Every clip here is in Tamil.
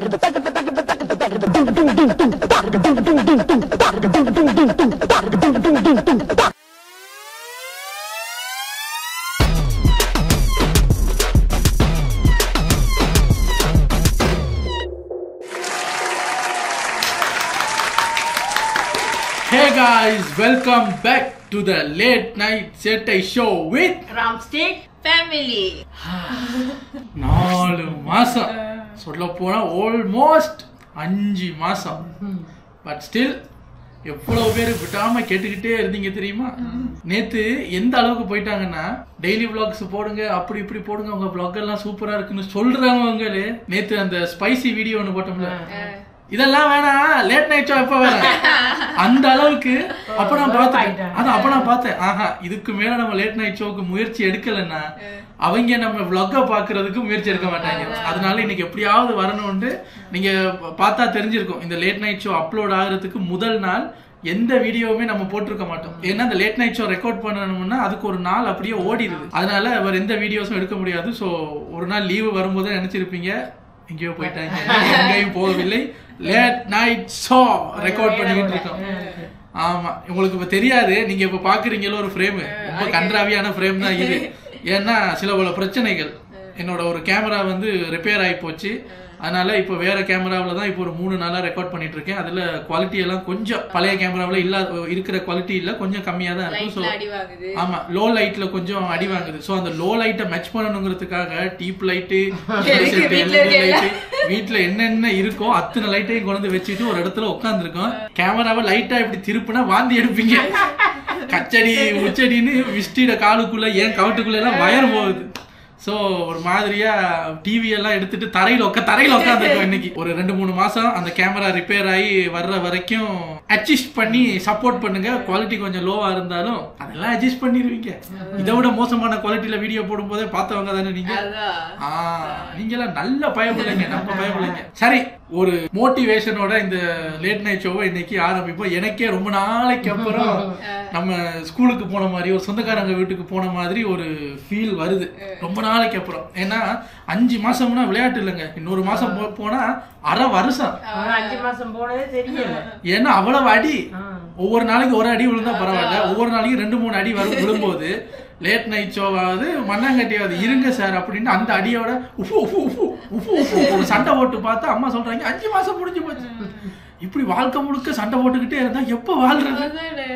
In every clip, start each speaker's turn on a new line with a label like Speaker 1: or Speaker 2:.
Speaker 1: Hey guys, welcome back to the late night Settai show with
Speaker 2: Drumstick family.
Speaker 1: 4 மாசம் சொல்ல போனா ஆல்மோஸ்ட் 5 மாசம். பட் ஸ்டில் எவ்வளவு பேர் விடாம கேட்டுக்கிட்டே இருந்தீங்க தெரியுமா? நேத்து எந்த அளவுக்கு போயிட்டாங்கன்னா டெய்லி vlogs போடுங்க, அப்படி இப்படி போடுங்க, உங்க vlog எல்லாம் சூப்பரா இருக்குன்னு சொல்றவங்களே நேத்து அந்த ஸ்பைசி வீடியோ ஒன்று போட்டோம்ல, இதெல்லாம் வேணாம் லேட் நைட் ஷோ எப்ப வேற அந்த அளவுக்கு அப்ப நான் பார்த்தேன் ஆஹா இதுக்கு மேல நம்ம லேட் நைட் ஷோக்கு முயற்சி எடுக்கலன்னா அவங்க நம்ம vlog பாக்குறதுக்கு முயற்சி எடுக்க மாட்டாங்க. அதனால இன்னைக்கு எப்படியாவது வரணும்னு நீங்க பார்த்தா தெரிஞ்சிருக்கும். இந்த லேட் நைட் ஷோ அப்லோட் ஆகுறதுக்கு முதல் நாள் எந்த வீடியோவுமே நம்ம போட்டிருக்க மாட்டோம். ஏன்னா இந்த லேட் நைட் ஷோ ரெக்கார்ட் பண்ணணும்னா அதுக்கு ஒரு நாள் அப்படியே ஓடிடுது. அதனால அவர் எந்த வீடியோஸும் எடுக்க முடியாது. ஸோ ஒரு நாள் லீவு வரும்போது நினைச்சிருப்பீங்க எங்கேயோ போயிட்டாங்க, எங்கேயும் போகவில்லை, லேட் நைட் ஷோ ரெக்கார்ட் பண்ணிக்கிட்டு இருக்கோம். ஆமா, உங்களுக்கு இப்ப தெரியாது, நீங்க இப்ப பாக்குறீங்களோ ஒரு ஃப்ரேம், ரொம்ப கன்றாவியான ஃப்ரேம் தான் இது. ஏன்னா சில பல பிரச்சனைகள், என்னோட ஒரு கேமரா வந்து ரிப்பேர் ஆகி போச்சு. அதனால இப்போ வேற கேமராவில் தான் இப்போ ஒரு 3 நாளா ரெக்கார்ட் பண்ணிட்டு இருக்கேன். அதுல குவாலிட்டி எல்லாம் கொஞ்சம் பழைய கேமராவில் இருக்கிற குவாலிட்டி இல்ல, கொஞ்சம் கம்மியா தான் இருக்கும். ஸோ ஆமா, லோ லைட்ல கொஞ்சம் அடி வாங்குது. ஸோ அந்த லோ லைட்டை மேட்ச் பண்ணணுங்கிறதுக்காக டீப் லைட்டு, வீட்டுல என்னென்ன இருக்கோ அத்தனை லைட்டையும் கொண்டு வச்சுட்டு ஒரு இடத்துல உட்காந்துருக்கோம். கேமராவை லைட்டா இப்படி திருப்புனா வாந்தி எடுப்பீங்க. கச்சடி உச்சடின்னு விஸ்டிட காலுக்குள்ள ஏன் கவட்டுக்குள்ள எல்லாம் வயர் போகுது. ஸோ ஒரு மாதிரியா டிவி எல்லாம் எடுத்துட்டு தரையில உட்காந்துருக்கோம். இன்னைக்கு ஒரு 2-3 மாசம் அந்த கேமரா ரிப்பேர் ஆகி வர்ற வரைக்கும் அட்ஜஸ்ட் பண்ணி சப்போர்ட் பண்ணுங்க. குவாலிட்டி கொஞ்சம் லோவா இருந்தாலும் அதெல்லாம் அட்ஜஸ்ட் பண்ணிடுவீங்க. இதை விட மோசமான குவாலிட்டியில வீடியோ போடும் போதே பார்த்தவங்க தானே நீங்க. நீங்களாம் நல்ல பயப்படலைங்க, நம்ம பயப்படலைங்க. சரி, ஒரு மோட்டிவேஷனோட இந்த லேட் நைட் ஷோவை இன்னைக்கு ஆரம்பிப்போம். எனக்கே ரொம்ப நாளைக்கு அப்புறம் நம்ம ஸ்கூலுக்கு போன மாதிரி, ஒரு சொந்தக்காரங்க வீட்டுக்கு போன மாதிரி ஒரு ஃபீல் வருது ரொம்ப நாளைக்கு அப்புறம். ஏன்னா 5 மாசம்னா விளையாட்டு இல்லைங்க. இன்னொரு மாசம் போனா அரை வருஷம்.
Speaker 2: 5 மாசம் போனதே தெரியல.
Speaker 1: ஏன்னா அவ்வளவு அடி, ஒவ்வொரு நாளைக்கு ஒரு அடி விழுந்தா பரவாயில்ல, ஒவ்வொரு நாளைக்கு 2-3 அடி விழும்போது லேட் நைட் ஷோவாவது மண்ணாங்கட்டியாவது இருங்க சார் அப்படின்னு அந்த அடியோட ஒரு சண்டை போட்டு பார்த்தா அம்மா சொல்றாங்க 5 மாசம் முடிஞ்சு போச்சு. இப்படி வாழ்க்கை முழுக்க சண்டை போட்டுக்கிட்டே இருந்தா எப்ப வாழ்றது?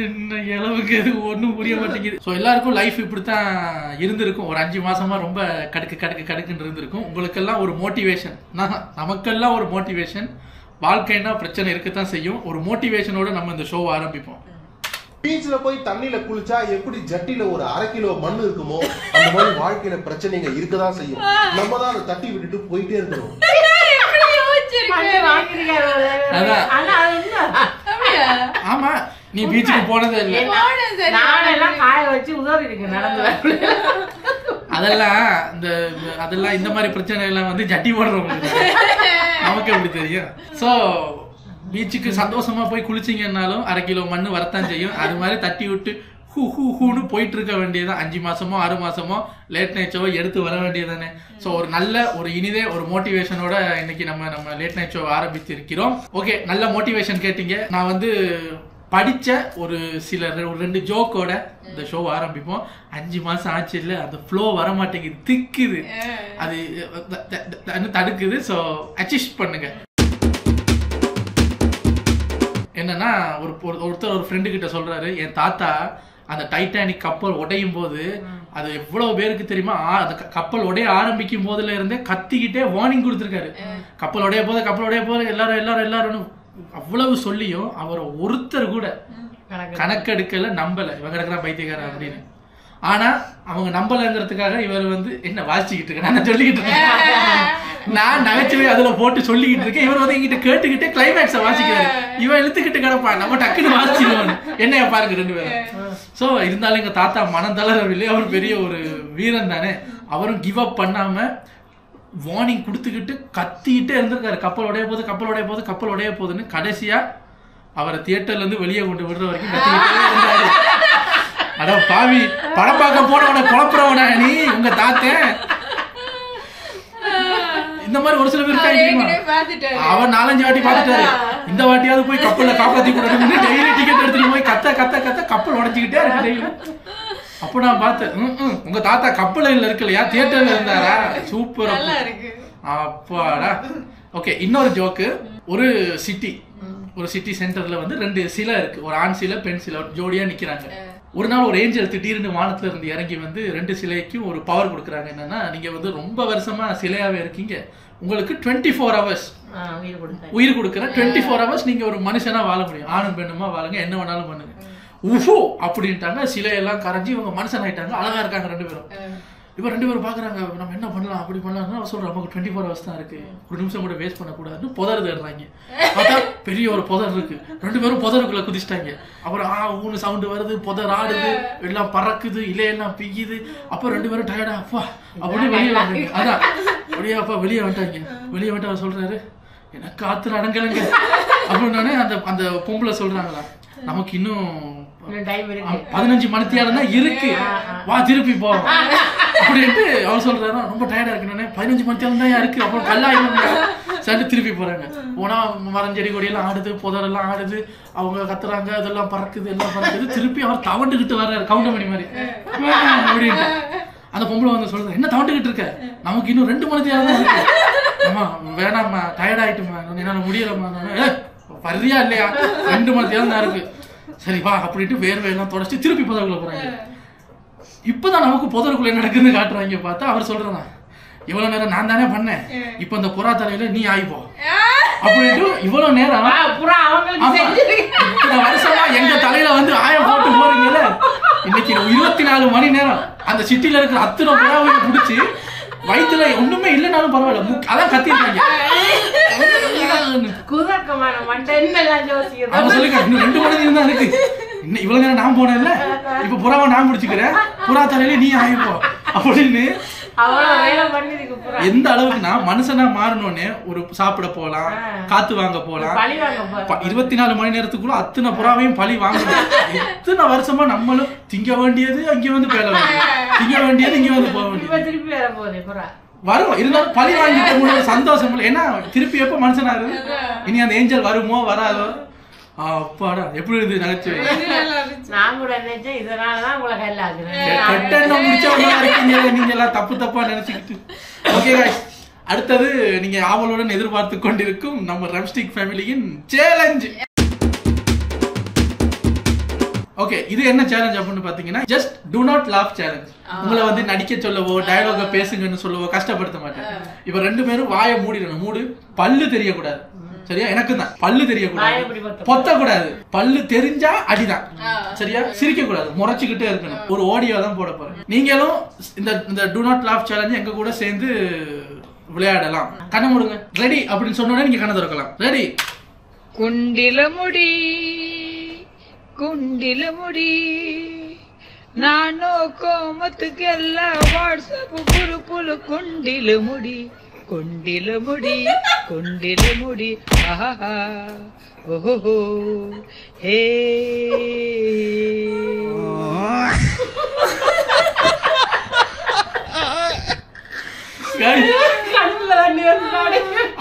Speaker 1: என்ன அளவுக்கு எது ஒன்றும் புரிய மாட்டேங்குது. ஸோ எல்லாருக்கும் லைஃப் இப்படித்தான் இருந்திருக்கும். ஒரு 5 மாசமா ரொம்ப கடுக்குன்னு இருந்திருக்கும். உங்களுக்கெல்லாம் ஒரு மோட்டிவேஷன், நமக்கெல்லாம் ஒரு மோட்டிவேஷன். வாழ்க்கைன்னா பிரச்சனை இருக்கத்தான் செய்யும். ஒரு மோட்டிவேஷனோட நம்ம இந்த ஷோவை ஆரம்பிப்போம்.
Speaker 3: பீச்ல போய் தண்ணியில குளிச்சா எப்படி ஜட்டில ஒரு 1/2 கிலோ மண் இருக்குமோ அந்த மாதிரி வாழ்க்கையில பிரச்சனைங்க இருக்கதான் செய்யும். நம்ம தான் அதை தட்டி விட்டுட்டு போயிட்டே இருக்கணும்.
Speaker 1: ஆமா, நீ பீச்சுக்கு போனதே இல்ல. அதெல்லாம் இந்த மாதிரி பிரச்சனை எல்லாம் வந்து ஜட்டி போடுறவங்களுக்கு நமக்கு எப்படி தெரியும்? சோ பீச்சுக்கு சந்தோஷமா போய் குளிச்சிங்கன்னாலும் 1/2 கிலோ மண்ணு வரத்தான் செய்யும். அது மாதிரி தட்டி விட்டு ஹூன்னு போயிட்டு இருக்க வேண்டியதான். 5 மாசமோ 6 மாசமோ லேட் நைட் ஷோவை எடுத்து வர வேண்டியதானே. ஸோ ஒரு நல்ல ஒரு இனிதே ஒரு மோட்டிவேஷனோட இன்னைக்கு நம்ம லேட் நைட் ஷோ ஆரம்பித்து இருக்கிறோம். ஓகே, நல்ல மோட்டிவேஷன் கேட்டீங்க. நான் வந்து படிச்ச ஒரு 2 ஜோக்கோட இந்த ஷோ ஆரம்பிப்போம். 5 மாசம் ஆச்சு இல்ல, அந்த ஃப்ளோ வர மாட்டேங்குது, திக்குது, அது தடுக்குது. ஸோ அட்ஜஸ்ட் பண்ணுங்க. என்னன்னா ஒருத்தர் ஒரு ஃப்ரெண்டு கிட்ட சொல்றாரு, என் தாத்தா அந்த டைட்டானிக் கப்பல் உடையும் போது அது எவ்வளவு பேருக்கு தெரியுமா, அந்த கப்பல் உடைய ஆரம்பிக்கும் போதுல இருந்தே கத்திக்கிட்டே வார்னிங் கொடுத்துருக்காரு. கப்பல் உடைய போது எல்லாரும் அவ்வளவு சொல்லியும் அவர் ஒருத்தர் கூட கணக்கெடுக்கல, நம்பல, இவங்க கிடக்குறா பைத்தியக்காரன் அப்படின்னு. ஆனா அவங்க நம்பலங்கிறதுக்காக இவர் வந்து என்ன வாசிச்சுக்கிட்டு இருக்க, நான் சொல்லிக்கிட்டு இருக்கேன், நான் நகைச்சுவை அதுல போட்டு சொல்லிக்கிட்டு இருக்கேன். இவர் வந்து எங்கிட்ட கேட்டுக்கிட்டே கிளைமேக்ஸை வாசிக்கிறாரு. இவன் இழுத்துக்கிட்டு கிடப்பான், நம்ம டக்குன்னு வாசிச்சிருவான். என்னைய பாருங்க 2 பேரும். சோ இருந்தாலும் எங்க தாத்தா மனம் தளரவில்லை. அவர் பெரிய ஒரு வீரன் தானே. அவரும் கிவ் அப் பண்ணாம வார்னிங் கொடுத்துக்கிட்டு கத்திக்கிட்டே இருந்திருக்காரு. கப்பல் உடைய போகுதுன்னு. கடைசியா அவரை தியேட்டர்ல இருந்து வெளியே கொண்டு விடுற வரைக்கும் கத்திக்கிட்டே இருந்தாரு. அட பாவி, படம் பார்க்க போனவனை குழப்புறவனா நீ, உங்க தாத்தன். இந்த மாதிரி ஒரு சில பேர் இருக்காங்க. அவன் 4-5 வாட்டி பாத்துட்டாரு. இந்த வாட்டியாவது போய் கப்பல்ல காப்பாத்தி கொடுக்கணும்னு டெய்லி டிக்கெட் எடுத்துட்டு போய் கத்த கப்பல் உடைச்சுக்கிட்டே இருக்கு டெய்லி. அப்ப நான் பார்த்தேன், உங்க தாத்தா கப்பலில் இருக்கலையா, தியேட்டர்ல இருந்தாரா? சூப்பரா இருக்கு. அப்பாடா. ஓகே, இன்னொரு ஜோக்கு. ஒரு சிட்டி சென்டர்ல வந்து 2 சிலை இருக்கு. ஒரு ஆண் சிலை, பெண் சிலை ஜோடியா நிக்கிறாங்க. ஒரு நாள் ஒரு ஏஞ்சல் திடீர்னு வானத்துல இருந்து இறங்கி வந்து 2 சிலைக்கும் ஒரு பவர் கொடுக்குறாங்க. என்னன்னா, நீங்க வந்து ரொம்ப வருஷமா சிலையாவே இருக்கீங்க, உங்களுக்கு 24 hours உயிர் கொடுக்குற 24 hours நீங்க ஒரு மனுஷனா வாழ முடியும், ஆணும் பெண்ணுமா வாழுங்க, என்ன வேணாலும் பண்ணுங்க. உஃபோ அப்படின்ட்டாங்க. சிலையெல்லாம் கரைஞ்சி இவங்க மனுஷன் ஆயிட்டாங்க. அழகா இருக்காங்க 2 பேரும். இப்போ 2 பேரும் பாக்குறாங்க, நம்ம என்ன பண்ணலாம் அப்படி பண்ணலாம் சொல்றோம். நமக்கு 24 hours தான் இருக்கு, ஒரு நிமிஷம் கூட வேஸ்ட் பண்ணக்கூடாதுன்னு புதர் தேடுறாங்க. அதான் பெரிய ஒரு புதர் இருக்கு. 2 பேரும் புதருக்குள்ள குதிச்சிட்டாங்க. அப்புறம் ஊன்னு சவுண்டு வருது, புதர் ஆடுது, எல்லாம் பறக்குது, இலையெல்லாம் பிய்யுது. அப்போ 2 பேரும் டயர்டா அப்பா அப்படியே வெளியே வந்தாங்க. அதான் அப்படியே அப்பா வெளியே வந்துட்டாங்க. வெளியே வந்துட்டு அவர் சொல்றாரு, எனக்கு ஆத்திர அடங்கலைங்க அப்படின்னானே அந்த பொம்பளை சொல்றாங்களா, நமக்கு இன்னும் 15 மணித்தியாலம் தான் இருக்கு, வா திருப்பி போறோம் அப்படின்ட்டு அவர் சொல்றாரு. ரொம்ப டயர்டா இருக்கு, 15 மணித்தியாலம் தான் இருக்கு, அப்புறம் கல்லாயிரம் சரி திருப்பி போறாங்க. போனா மரஞ்செடி கொடியெல்லாம் ஆடுது, புதரெல்லாம் ஆடுது, அவங்க கத்துறாங்க, அதெல்லாம் பறக்குது, எல்லாம் பறக்குது. திருப்பி அவர் தவண்டுகிட்டு வர்றாரு, கவுண்டமணி மாதிரி அப்படின்னு. அந்த பொம்பளை வந்து சொல்றது, என்ன தவண்டுகிட்டு இருக்க, நமக்கு இன்னும் 2 மணித்தியாலம் தான் இருக்கு, ஆமா வேணாம்மா டயர்ட் ஆயிட்டுமா, என்னால முடியலம்மா, வர்றியா இல்லையா, 2 மணித்தியாலம் தான் இருக்கு, சரி வா அப்படின்ட்டு வேர்வையெல்லாம் தொடச்சி திருப்பி புதருக்குள்ள போறாங்க. இப்பதான் நமக்கு புதருக்குள்ள நடக்குதுன்னு காட்டுறாங்க. பார்த்தா அவர் சொல்றாங்க, இவ்வளவு நேரம் நான் தானே பண்ணேன், இப்ப இந்த புறா தலையில நீ ஆயிப்போ அப்படின்ட்டு. இவ்வளவு நேரம் இத்தனை வருஷமா எங்க தலையில வந்து ஆயம் போட்டு போறீங்கல்ல, இன்னைக்கு 24 மணி நேரம் அந்த சிட்டில இருக்கிற அத்தனை புறாவையும் பிடிச்சி வயிற்றுல ஒண்ணுமே இல்லைனாலும் பரவாயில்ல, அதான் கத்திருக்காங்க. அவங்க சொல்லுங்க, இன்னும் 2 மணி நேரம் தான் இருக்கு, இன்னும் இவ்வளவு நேரம் நான் போனேன்ல, இப்ப புறாவை நான் முடிச்சுக்கிறேன், புறா தலையில நீ ஆயிப்போ அப்படின்னு. எந்த அளவுக்குன்னா மனுஷனா மாறணும்னு ஒரு சாப்பிட போலாம், காத்து வாங்க போலாம், 24 மணி நேரத்துக்குள்ள அத்தனை புறாவையும் பழி வாங்கணும். எத்தனை வருஷமா நம்மளும் திங்க வேண்டியது அங்க வந்து பேர வேண்டியது, திங்க வேண்டியது இங்க வந்து போக வேண்டியது வரும். இருந்தாலும் பழி வாங்கிட்டு சந்தோஷம் இல்லை. ஏன்னா திருப்பி எப்ப மனுஷனா இருக்கு, இனி அந்த ஏஞ்சல் வருமோ வராதோ. அப்பாடா எப்படி இருக்கு நகைச்சுவை.
Speaker 2: நான் கூட நினைச்சேன் இதனாலதான் உங்களை கையில
Speaker 1: கட்டணம் முடிச்சவங்களா இருக்கீங்க நீங்க எல்லாம் தப்பா நினைச்சுக்கிட்டு. ஓகே गाइस, அடுத்தது நீங்க ஆவலுடன் எதிர்பார்த்து கொண்டிருக்கும் நம்ம ரம்ஸ்டிக் ஃபேமிலியின் சேலஞ்ச். ஓகே, இது என்ன சேலஞ்ச் அப்படின்னு பாத்தீங்கன்னா, just to not laugh challenge. உங்களை வந்து நடிக்க சொல்லவோ டயலாக பேசுங்கன்னு சொல்லவோ கஷ்டப்படுத்த மாட்டேன். இப்ப 2 பேரும் வாயை மூடிடணும். மூடு, பல்லு தெரியக்கூடாது, சரியா? எனக்கு தான் பல்லு தெரியக்கூடாது, பொத்த கூடாது, பல்லு தெரிஞ்சா அடிதான், சரியா? சிரிக்க கூடாது, முறைச்சுக்கிட்டே இருக்கணும். ஒரு ஆடியோ தான் போட போறேன். நீங்களும் இந்த டு நாட் லாஃப் சேலஞ்ச் எங்க கூட சேர்ந்து விளையாடலாம். கண்ணை மூடுங்க. ரெடி அப்படின்னு சொன்னோடனே நீங்க கண்ணை திறக்கலாம். ரெடி.
Speaker 4: குண்டில முடி குண்டில முடி நானோ கோமத்துக்கெಲ್ಲ ವಾಟ್ಸಪ್ குறுப்புல குண்டில முடி குண்டில முடி குண்டில முடி ஆஹா ஓஹோ ஹே.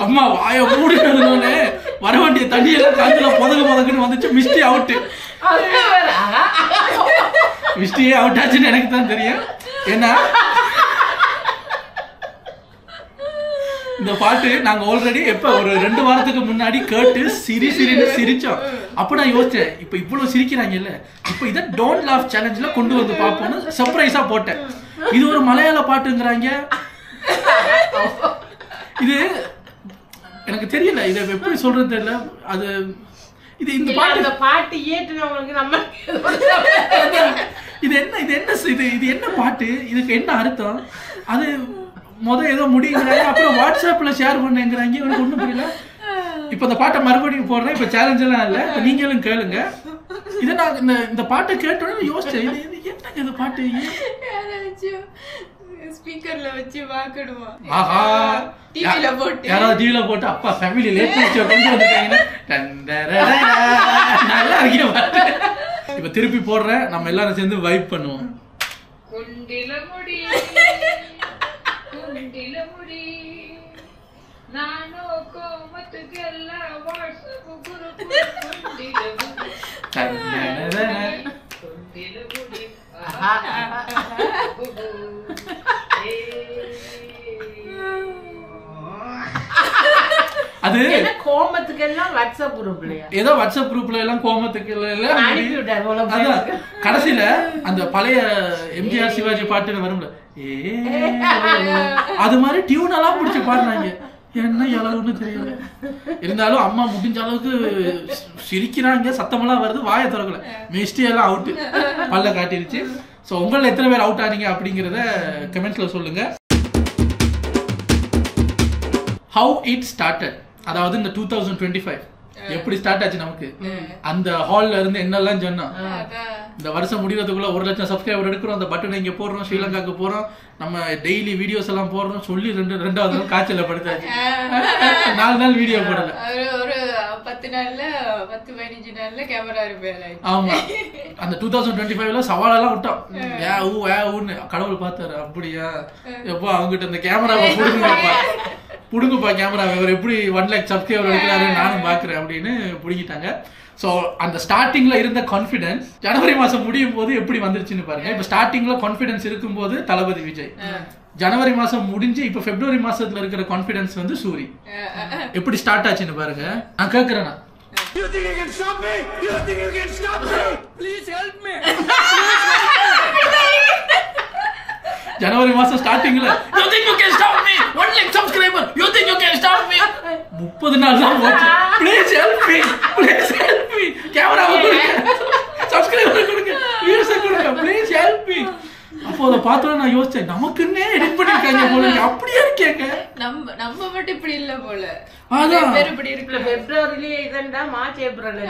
Speaker 1: அம்மா வாய மூடினே வர வேண்டிய தண்ணியெல்லாம் காத்துல புதகுன்னு வந்துச்சு. மிஸ்டி அவுட். மிஸ்டியே அவுட் ஆச்சுன்னு எனக்கு தான் தெரியும். ஏன்னா இந்த பாட்டு நாங்க ஆல்ரெடி எப்ப ஒரு 2 வாரத்துக்கு முன்னாடி கேட்டு சிரின்னு சிரிச்சோம். அப்ப நான் யோசிச்சேன், இப்ப இவ்வளவு சிரிக்கிறாங்கல்ல, இப்ப இதை டோன்ட் லாஃப் சேலஞ்சில் கொண்டு வந்து பார்ப்போம்னு சர்ப்ரைஸா போட்டேன். இது ஒரு மலையாள பாட்டுங்கிறாங்க. இது எனக்கு தெரியல, இதை எப்படி சொல்றது தெரியல. அது இது இந்த
Speaker 2: பாட்டு ஏற்றுனவங்களுக்கு நம்ம
Speaker 1: இது என்ன பாட்டு, இதுக்கு என்ன அர்த்தம்? அது ஏதோ முடியுங்கிறாங்க, அப்புறம் வாட்ஸ்அப்ல ஷேர் பண்ணுங்கிறாங்க. எனக்கு ஒண்ணும் புரியல. இப்ப இந்த பாட்டை மறுபடியும் போடுறேன். இப்ப சேலஞ்ச் எல்லாம் இல்ல, நீங்களும் கேளுங்க. இதை நான் இந்த பாட்டை கேட்டோன்னு யோசிச்சேன், இது என்னங்க இந்த பாட்டு
Speaker 5: ஸ்பீக்கர்ல வச்சு வாக்கடுமா.
Speaker 1: ஆஹா,
Speaker 5: டிவில போட்டு
Speaker 1: யாராவது டிவில போட்டு அப்பா ஃபேமிலி லேட் வச்சு கொண்டு வந்துட்டாங்கன்னா நல்லா இருக்கு. இப்ப திருப்பி போடுறேன், நம்ம எல்லாரும் சேர்ந்து வைப் பண்ணுவோம்.
Speaker 4: குண்டில முடி குண்டில முடி
Speaker 1: அது
Speaker 2: கோமத்துக்கு எல்லாம் வாட்ஸ்அப் குரூப்ல
Speaker 1: ஏதோ வாட்ஸ்அப் குரூப்ல எல்லாம் கோமத்துக்கு எல்லாம் கடைசியில அந்த பழைய எம்ஜிஆர் சிவாஜி பாட்டுன்னு வரும்ல அது மாதிரி டியூன் எல்லாம் பிடிச்சி பாடுறாங்க. என்ன எவ்வளவுன்னு தெரியல. இருந்தாலும் அம்மா முடிஞ்ச அளவுக்கு சிரிக்கிறாங்க, சத்தமெல்லாம் வருது, வாயை திறக்கல, மிஸ்டி எல்லாம் அவுட்டு, பல்ல காட்டிருச்சு. ஸோ உங்களை எத்தனை பேர் அவுட் ஆனீங்க அப்படிங்கிறத கமெண்ட்ஸ்ல சொல்லுங்க. ஹவு இட் ஸ்டார்டட், அதாவது இந்த 2025 எப்படி ஸ்டார்ட் ஆச்சு நமக்கு, அந்த ஹால்ல இருந்து என்னெல்லாம் சொன்னோம். இந்த வருஷம் முடிகிறதுக்குள்ள 1 லட்சம் சப்ஸ்கிரைபர் எடுக்கிறோம், அந்த பட்டனை இங்க போடுறோம், ஸ்ரீலங்காக்கு போறோம், நம்ம டெய்லி வீடியோஸ் எல்லாம் போடுறோம் சொல்லி ரெண்டாவது நாள் காய்ச்சல படுத்தாச்சு. 4 நாள் வீடியோ போடல,
Speaker 5: ஒரு 10 நாள்ல 10-15 நாள்ல கேமரா ரிப்பேர் ஆயிடுச்சு. ஆமா,
Speaker 1: அந்த 2025ல சவாலெல்லாம் விட்டோம். ஊன்னு கடவுள் பார்த்தாரு. அப்படியா எப்போ அவங்ககிட்ட இந்த கேமராவை புடுங்கப்பா கேமரா, இவர் எப்படி 1 லேக் சப்ஸ்கிரைபர் எடுக்கிறாரு நானும் பாக்குறேன் அப்படின்னு புடுங்கிட்டாங்க. ஸோ அந்த ஸ்டார்டிங்ல இருந்த கான்ஃபிடன்ஸ் ஜனவரி மாசம் முடியும் போது எப்படி வந்துருச்சுன்னு பாருங்க. இப்ப ஸ்டார்டிங்ல கான்ஃபிடன்ஸ் இருக்கும்போது தளபதி விஜய், ஜனவரி மாசம் முடிஞ்சு இப்ப பிப்ரவரி மாசத்துல இருக்கிற கான்ஃபிடன்ஸ் வந்து சூரி. எப்படி ஸ்டார்ட் ஆச்சுன்னு பாருங்க. நான் கேட்கிறேன், ஜனவரி மாசம் ஸ்டார்டிங்ல 30 நாள் தான் போச்சு. Please help me, please help me, கேமராவை கொடுங்க, சப்ஸ்கிரைபர் கொடுங்க, வியூஸ் கொடுங்க, ப்ளீஸ் ஹெல்ப் மீ. அப்போ அதை பார்த்தோம், நான் யோசிச்சேன், நமக்குன்னே எடிட் பண்ணிருக்காங்க போல, அப்படியே இருக்கேங்க.
Speaker 5: நம்ம மட்டும் இப்படி இல்ல போல,
Speaker 1: அதான்
Speaker 5: பேர் இப்படி இருக்குல்ல.
Speaker 2: பிப்ரவரியிலே இதண்டா, மார்ச் ஏப்ரல்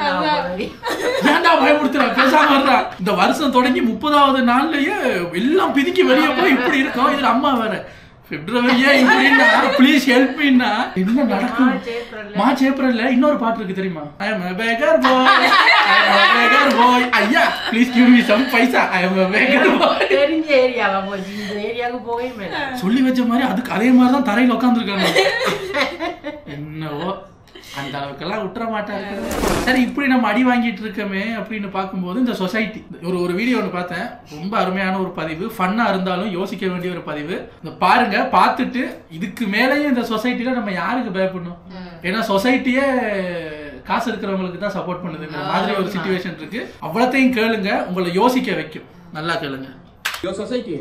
Speaker 1: ஏன்டா பயமுடுத்துறேன், பேசாம வர்றா. இந்த வருஷம் தொடங்கி 30வது நாள்லயே எல்லாம் பிதிக்கி வெளியே போய் இப்படி இருக்கும். இதுல அம்மா வேற பிப்ரவரியா இப்படின்னா ப்ளீஸ் ஹெல்ப் மீன்னா என்ன நடக்கும். மார்ச் ஏப்ரல்ல இன்னொரு பாட்டு இருக்கு தெரியுமா, I am a beggar boy, I am a beggar boy, ஐயா please give me some paisa, I am a beggar boy.
Speaker 2: தெரிஞ்ச ஏரியாவா போச்சு, இந்த ஏரியாவுக்கு போகவே மாட்டேன்
Speaker 1: சொல்லி வச்ச மாதிரி அதுக்கு அதே மாதிரி தான் தரையில் உட்காந்துருக்காங்க. என்னவோ அந்த அளவுக்கெல்லாம் விட்டுற மாட்டாங்க. சரி, இப்படி நம்ம அடி வாங்கிட்டு இருக்கமே அப்படின்னு பார்க்கும்போது இந்த சொசைட்டி ஒரு வீடியோ ஒன்று பார்த்தேன், ரொம்ப அருமையான ஒரு பதிவு, ஃபன்னா இருந்தாலும் யோசிக்க வேண்டிய ஒரு பதிவு. இந்த பாருங்க, பார்த்துட்டு இதுக்கு மேலேயும் இந்த சொசைட்டில நம்ம யாருக்கு பயப்படணும், ஏன்னா சொசைட்டியே காசு இருக்கிறவங்களுக்கு தான் சப்போர்ட் பண்ணுதுங்கிற மாதிரி ஒரு சிச்சுவேஷன் இருக்கு. அவ்வளோத்தையும் கேளுங்க, உங்களை யோசிக்க வைக்கும். நல்லா கேளுங்க.
Speaker 6: சொசைட்டி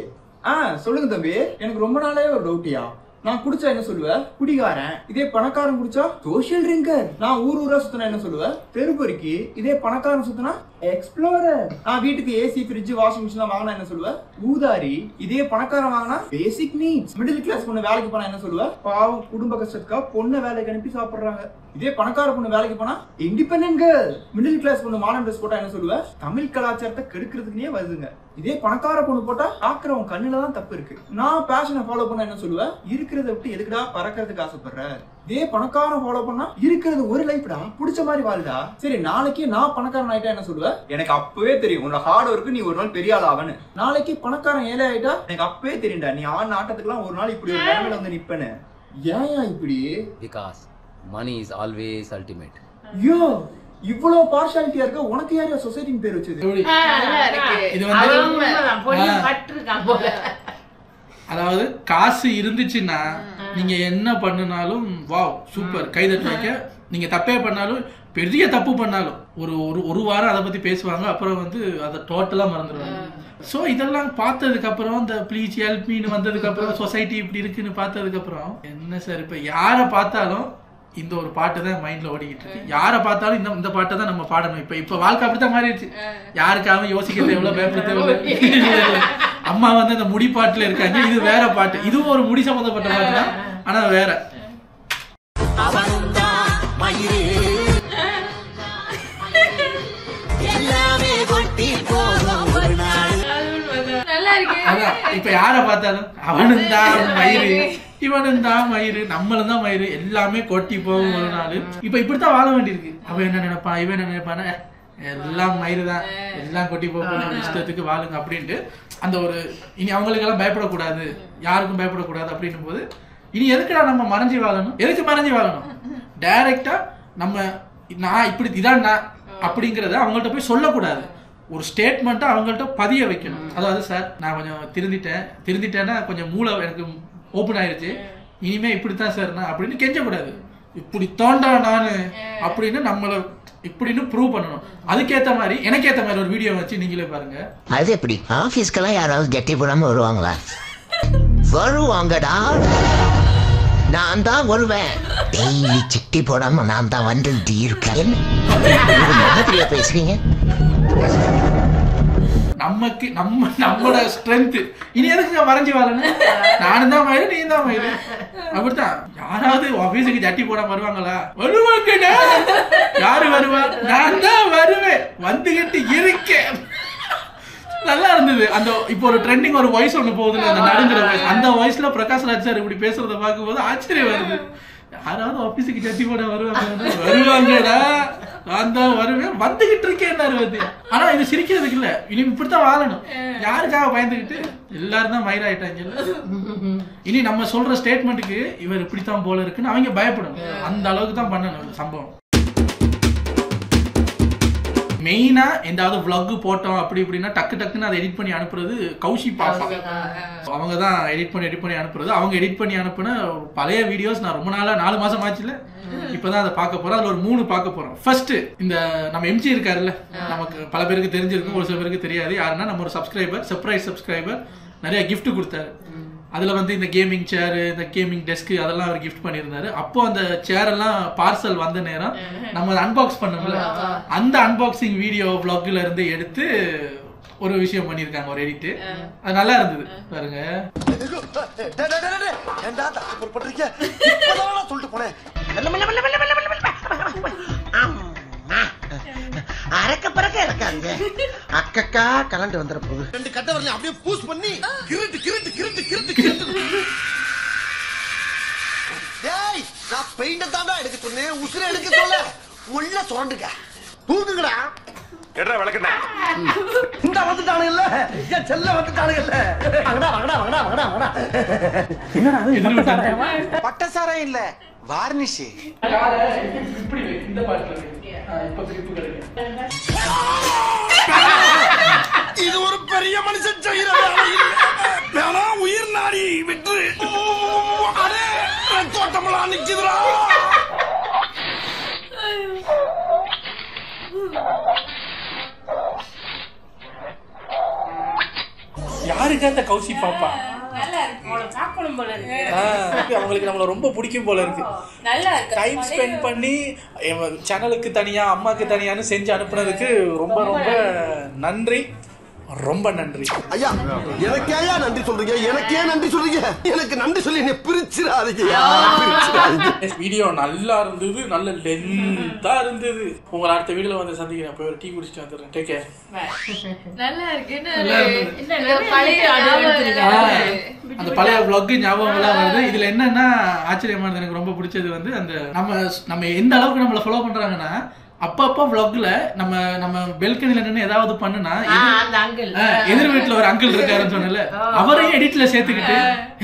Speaker 6: சொல்லுங்க தம்பி, எனக்கு ரொம்ப நாளே ஒரு டவுட்டியா. நான் குடிச்சா என்ன சொல்லுவேன், குடிகாரன். இதே பணக்காரன் குடிச்சா சோஷியல் ட்ரிங்கர். நான் ஊரா சுத்தினா என்ன சொல்லுவேன், தெருப்பொறுக்கி. இதே பணக்காரன் சுத்தினா எக்ஸ்ப்ளோரர். நான் வீட்டுக்கு ஏசி, ஃப்ரிட்ஜ், வாஷிங் மிஷின் வாங்கினா என்ன சொல்லுவேன், ஊதாரி. இதே பணக்காரன் வாங்கினா பேசிக் நீட்ஸ். மிடில் கிளாஸ் பொண்ணு வேலைக்கு போனா என்ன சொல்லுவேன், பாவம் குடும்ப கஷ்டத்துக்கா பொண்ணை வேலைக்கு அனுப்பி சாப்பிடுறாங்க. இதே பணக்கார பொண்ணு வேலைக்கு போனா இண்டிபெண்டன்ட் கேர்ள். மிடில் கிளாஸ் பொண்ணு மாடர்ன் ட்ரெஸ் போட்டா என்ன சொல்லுவேன், தமிழ் கலாச்சாரத்தை கெடுக்கிறதுக்குனே வருதுங்க. இதே பணக்கார பொண்ணு போட்டா பாக்குறவன் கண்ணுல தான் தப்பு இருக்கு. நான் பேஷனை ஃபாலோ பண்ண என்ன சொல்லுவேன், இருக்கிறத விட்டு எதுக்குடா பறக்கிறதுக்கு ஆசைப்படுற. இதே பணக்காரன் ஃபாலோ பண்ணா இருக்கிறது ஒரு லைஃப்டா, பிடிச்ச மாதிரி வாழ்டா. சரி, நாளைக்கு நான் பணக்காரன் ஆயிட்டா என்ன சொல்லுவேன், எனக்கு அப்பவே தெரியும் உன்னோட ஹார்ட் ஒர்க்கு நீ ஒரு நாள் பெரிய ஆள் ஆவன்னு. நாளைக்கு பணக்காரன் ஏழை ஆயிட்டா எனக்கு அப்பவே தெரியும்டா நீ ஆடின ஆட்டத்துக்குலாம் ஒரு நாள் இப்படி ஒரு நிலைமையில வந்து நிப்பேன்னு. ஏன் இப்படி?
Speaker 7: Because money is always ultimate.
Speaker 6: ஐயோ, இவ்வளவு பார்ஷாலிட்டியா இருக்க, உனக்கு யாரையா சொசைட்டின்னு பேர் வச்சது?
Speaker 1: இது வந்து அதாவது காசு இருந்துச்சுன்னா நீங்க என்ன பண்ணினாலும் வாவ் சூப்பர் கைதட்டு வைக்க. நீங்க தப்பே பண்ணாலும், பெரிய தப்பு பண்ணாலும் ஒரு வாரம் அதை பத்தி பேசுவாங்க, அப்புறம் வந்து அதை டோட்டலா மறந்துடுவாங்க. ஸோ இதெல்லாம் பார்த்ததுக்கு அப்புறம், இந்த ப்ளீஸ் ஹெல்ப் மீன்னு வந்ததுக்கு அப்புறம், சொசைட்டி இப்படி இருக்குன்னு பார்த்ததுக்கு அப்புறம் என்ன சார், இப்ப யாரை பார்த்தாலும் இந்த ஒரு பாட்டு தான் மைண்ட்ல ஓடிக்கிட்டு இருக்கு. யாரை பார்த்தாலும் இந்த பாட்டை தான் நம்ம பாடணும். இப்ப வாழ்க்கை அப்படித்தான் மாறிடுச்சு. யாருக்காக யோசிக்க தேவையில்ல, பயப்பட தேவையில்ல. அம்மா வந்து அந்த முடி பாட்டுல இருக்காங்க, இது வேற பாட்டு, இதுவும் ஒரு முடி சம்பந்தப்பட்ட பாட்டு தான், ஆனா வேற. அதான் இப்ப யாரை பார்த்தாலும் அவனும் தான் மயிறு, இவனும் தான் மயிறு, நம்மளும் தான் மயிறு, எல்லாமே கொட்டி போகும் ஒரு நாள். இப்ப இப்படித்தான் வாழ வேண்டியிருக்கு. அவன் என்ன நினைப்பான், இவன் என்ன நினைப்பான, எல்லாம் மயிறு தான், எல்லாம் கொட்டி போகும், இஷ்டத்துக்கு வாழுங்க அப்படின்ட்டு. அந்த ஒரு இனி அவங்களுக்கெல்லாம் பயப்படக்கூடாது, யாருக்கும் பயப்படக்கூடாது அப்படின்னும் போது இனி எதுக்குடா நம்ம மறைஞ்சி வாழணும், எதுக்கு மறைஞ்சி வாழணும், டைரக்டா நம்ம நான் இப்படி இதான் நான் அப்படிங்கிறத அவங்கள்ட்ட போய் சொல்லக்கூடாது. ஒரு ஸ்டேட்மெண்ட்டை அவங்கள்ட்ட பதிய வைக்கணும். அதாவது சார் நான் கொஞ்சம் திருந்திட்டேன்னா கொஞ்சம் மூளை எனக்கு ஓப்பன் ஆயிடுச்சு, இனிமே இப்படித்தான் சார் நான் அப்படின்னு கெஞ்சக்கூடாது. இப்படி தோண்டா நான் அப்படின்னு நம்மளை இப்படின்னு ப்ரூவ் பண்ணணும். அதுக்கேற்ற மாதிரி எனக்கேற்ற மாதிரி ஒரு வீடியோ வச்சு நீங்களே பாருங்க.
Speaker 8: அது எப்படி ஆபீஸ்க்கெல்லாம் யாராவது ஜட்டி போடாம வருவாங்களா? வருவாங்கடா, நான் தான் வருவேன். டெய்லி சிட்டி போடாம நான் தான் வந்துட்டு இருக்கேன். பேசுறீங்க
Speaker 1: நமக்கு நம்மளோட ஸ்ட்ரென்த். இனி எதுக்கு வரைஞ்சி வரணும்? நானும் தான் மயிறு, நீ தான் மயிறு. அப்படித்தான். யாராவது ஆபீஸுக்கு ஜட்டி போடாம வருவாங்களா? வருவாங்கடா. யாரு வருவா? நான் தான் வருவேன், வந்துகிட்டு இருக்கேன். நல்லா இருந்தது. அந்த இப்போ ஒரு ட்ரெண்டிங் ஒரு வாய்ஸ் ஒண்ணு போகுதுல, அந்த நடுங்குற வாய்ஸ். அந்த வாய்ஸ்ல பிரகாஷ் ராஜ் சார் இப்படி பேசுறத பார்க்கும்போது ஆச்சரியம் வருது. யாராவது ஆபீஸுக்கு ஜட்டி போட வருவாங்கடா, நான் தான் வருவேன், வந்துகிட்டு இருக்கேன். ஆனா இது சிரிக்கிறதுக்கு இல்ல, இனி இப்படித்தான் வாழணும். யாருக்காக பயந்துகிட்டு எல்லாரும் தான் மயிராயிட்டாங்க. இனி நம்ம சொல்ற ஸ்டேட்மெண்ட்டுக்கு இவர் இப்படித்தான் போல இருக்குன்னு அவங்க பயப்படணும். அந்த அளவுக்கு தான் பண்ணணும் சம்பவம். மெயினா எந்தாவது vlog போட்டோம் அப்படி இப்படின்னா டக்குன்னு அதை எடிட் பண்ணி அனுப்புறது கௌஷி பாப்பா. அவங்க தான் எடிட் பண்ணி அனுப்புறது. அவங்க எடிட் பண்ணி அனுப்புன பழைய வீடியோஸ் நான் ரொம்ப நாளா 4 மாசம் ஆச்சுல இப்பதான் அதை பார்க்க போறோம். அதுல ஒரு 3 பார்க்க போறோம். ஃபர்ஸ்ட் இந்த நம்ம எம்ஜி இருக்காருல்ல, நமக்கு பல பேருக்கு தெரிஞ்சிருக்கும், ஒரு சில பேருக்கு தெரியாது. யாருன்னா நம்ம ஒரு சப்ஸ்கிரைபர், சர்ப்ரைஸ் சப்ஸ்கிரைபர், நிறைய கிஃப்ட் கொடுத்தாரு. அதுல வந்து இந்த கேமிங் சேர், இந்த கேமிங் டெஸ்க் அதெல்லாம் அவர் கிஃப்ட் பண்ணியிருந்தாரு. அப்போ அந்த சேர் எல்லாம் பார்சல் வந்த நேரம் நம்ம அன்பாக்ஸ் பண்ணோம்ல, அந்த அன்பாக்சிங் வீடியோ vlogல இருந்து எடுத்து ஒரு விஷயம் பண்ணிருக்காங்க, ஒரு எடிட். அது நல்லா இருந்தது பாருங்க.
Speaker 8: அரக்க பறக்க இருக்காங்க. அக்கக்கா கலண்டு வந்துற போகுது. 2 கட்ட வரல அப்படியே பூஸ் பண்ணி கிருட்டு. டேய், நான் பெயிண்ட தாண்டா எடுக்க சொன்னேன், உசுர எடுக்க சொல்ல. உள்ள சுரண்டுங்க, தூங்குங்கடா.
Speaker 9: எட்ரா விளக்கண்ணா.
Speaker 8: இந்த வந்துட்டானுங்க இல்ல, ஏன் செல்ல வந்துட்டானுங்க இல்ல. வாங்கடா. என்னடா இது? பட்டசாரா இல்ல, வார்னிஷ்.
Speaker 1: இப்படி இந்த பாட்டுல இப்ப கிரிப் கிடைக்கும்.
Speaker 9: இது ஒரு பெரிய மனுஷன் செய்யற வேலை இல்ல. வேணா உயிர் நாடி விட்டு அடே தோட்டமெல்லாம் நிக்குதுடா.
Speaker 1: யாருக்கு அந்த கௌசி பாப்பா? அவங்களுக்கு நம்மள ரொம்ப பிடிக்கும் போல இருக்கு. டைம் ஸ்பெண்ட் பண்ணி சேனலுக்கு தனியா அம்மாக்கு தனியான்னு செஞ்சு அனுப்புனதுக்கு ரொம்ப ரொம்ப நன்றி. ரொம்ப நன்றி
Speaker 8: ஐயா. எனக்கு ஐயா நன்றி சொல்றீங்க, எனக்கு ஏன் நன்றி சொல்றீங்க? எனக்கு நன்றி சொல்லி என்ன பிரிச்சிடாதீங்க.
Speaker 1: வீடியோ நல்லா இருந்தது, நல்ல லென்த்தா இருந்தது. உங்களை அடுத்த வீடியோல வந்து சந்திக்கிறேன். போய் ஒரு டீ குடிச்சிட்டு வந்துடுறேன். Take care.
Speaker 5: நல்லா இருக்கு.
Speaker 1: அந்த பழைய vlog ஞாபகம் எல்லாம் வருது. இதுல என்னன்னா ஆச்சரியமானது, எனக்கு ரொம்ப பிடிச்சது வந்து அந்த நம்ம எந்த அளவுக்கு நம்மள ஃபாலோ பண்றாங்கன்னா, அப்பப்ப vlogல நம்ம பெல்கனில நின்னு ஏதாவது பண்ணுனா, எதிர் வீட்டுல ஒரு அங்கிள் இருக்காருன்னு சொன்னல, அவரையும் எடிட்ல சேர்த்துக்கிட்டு,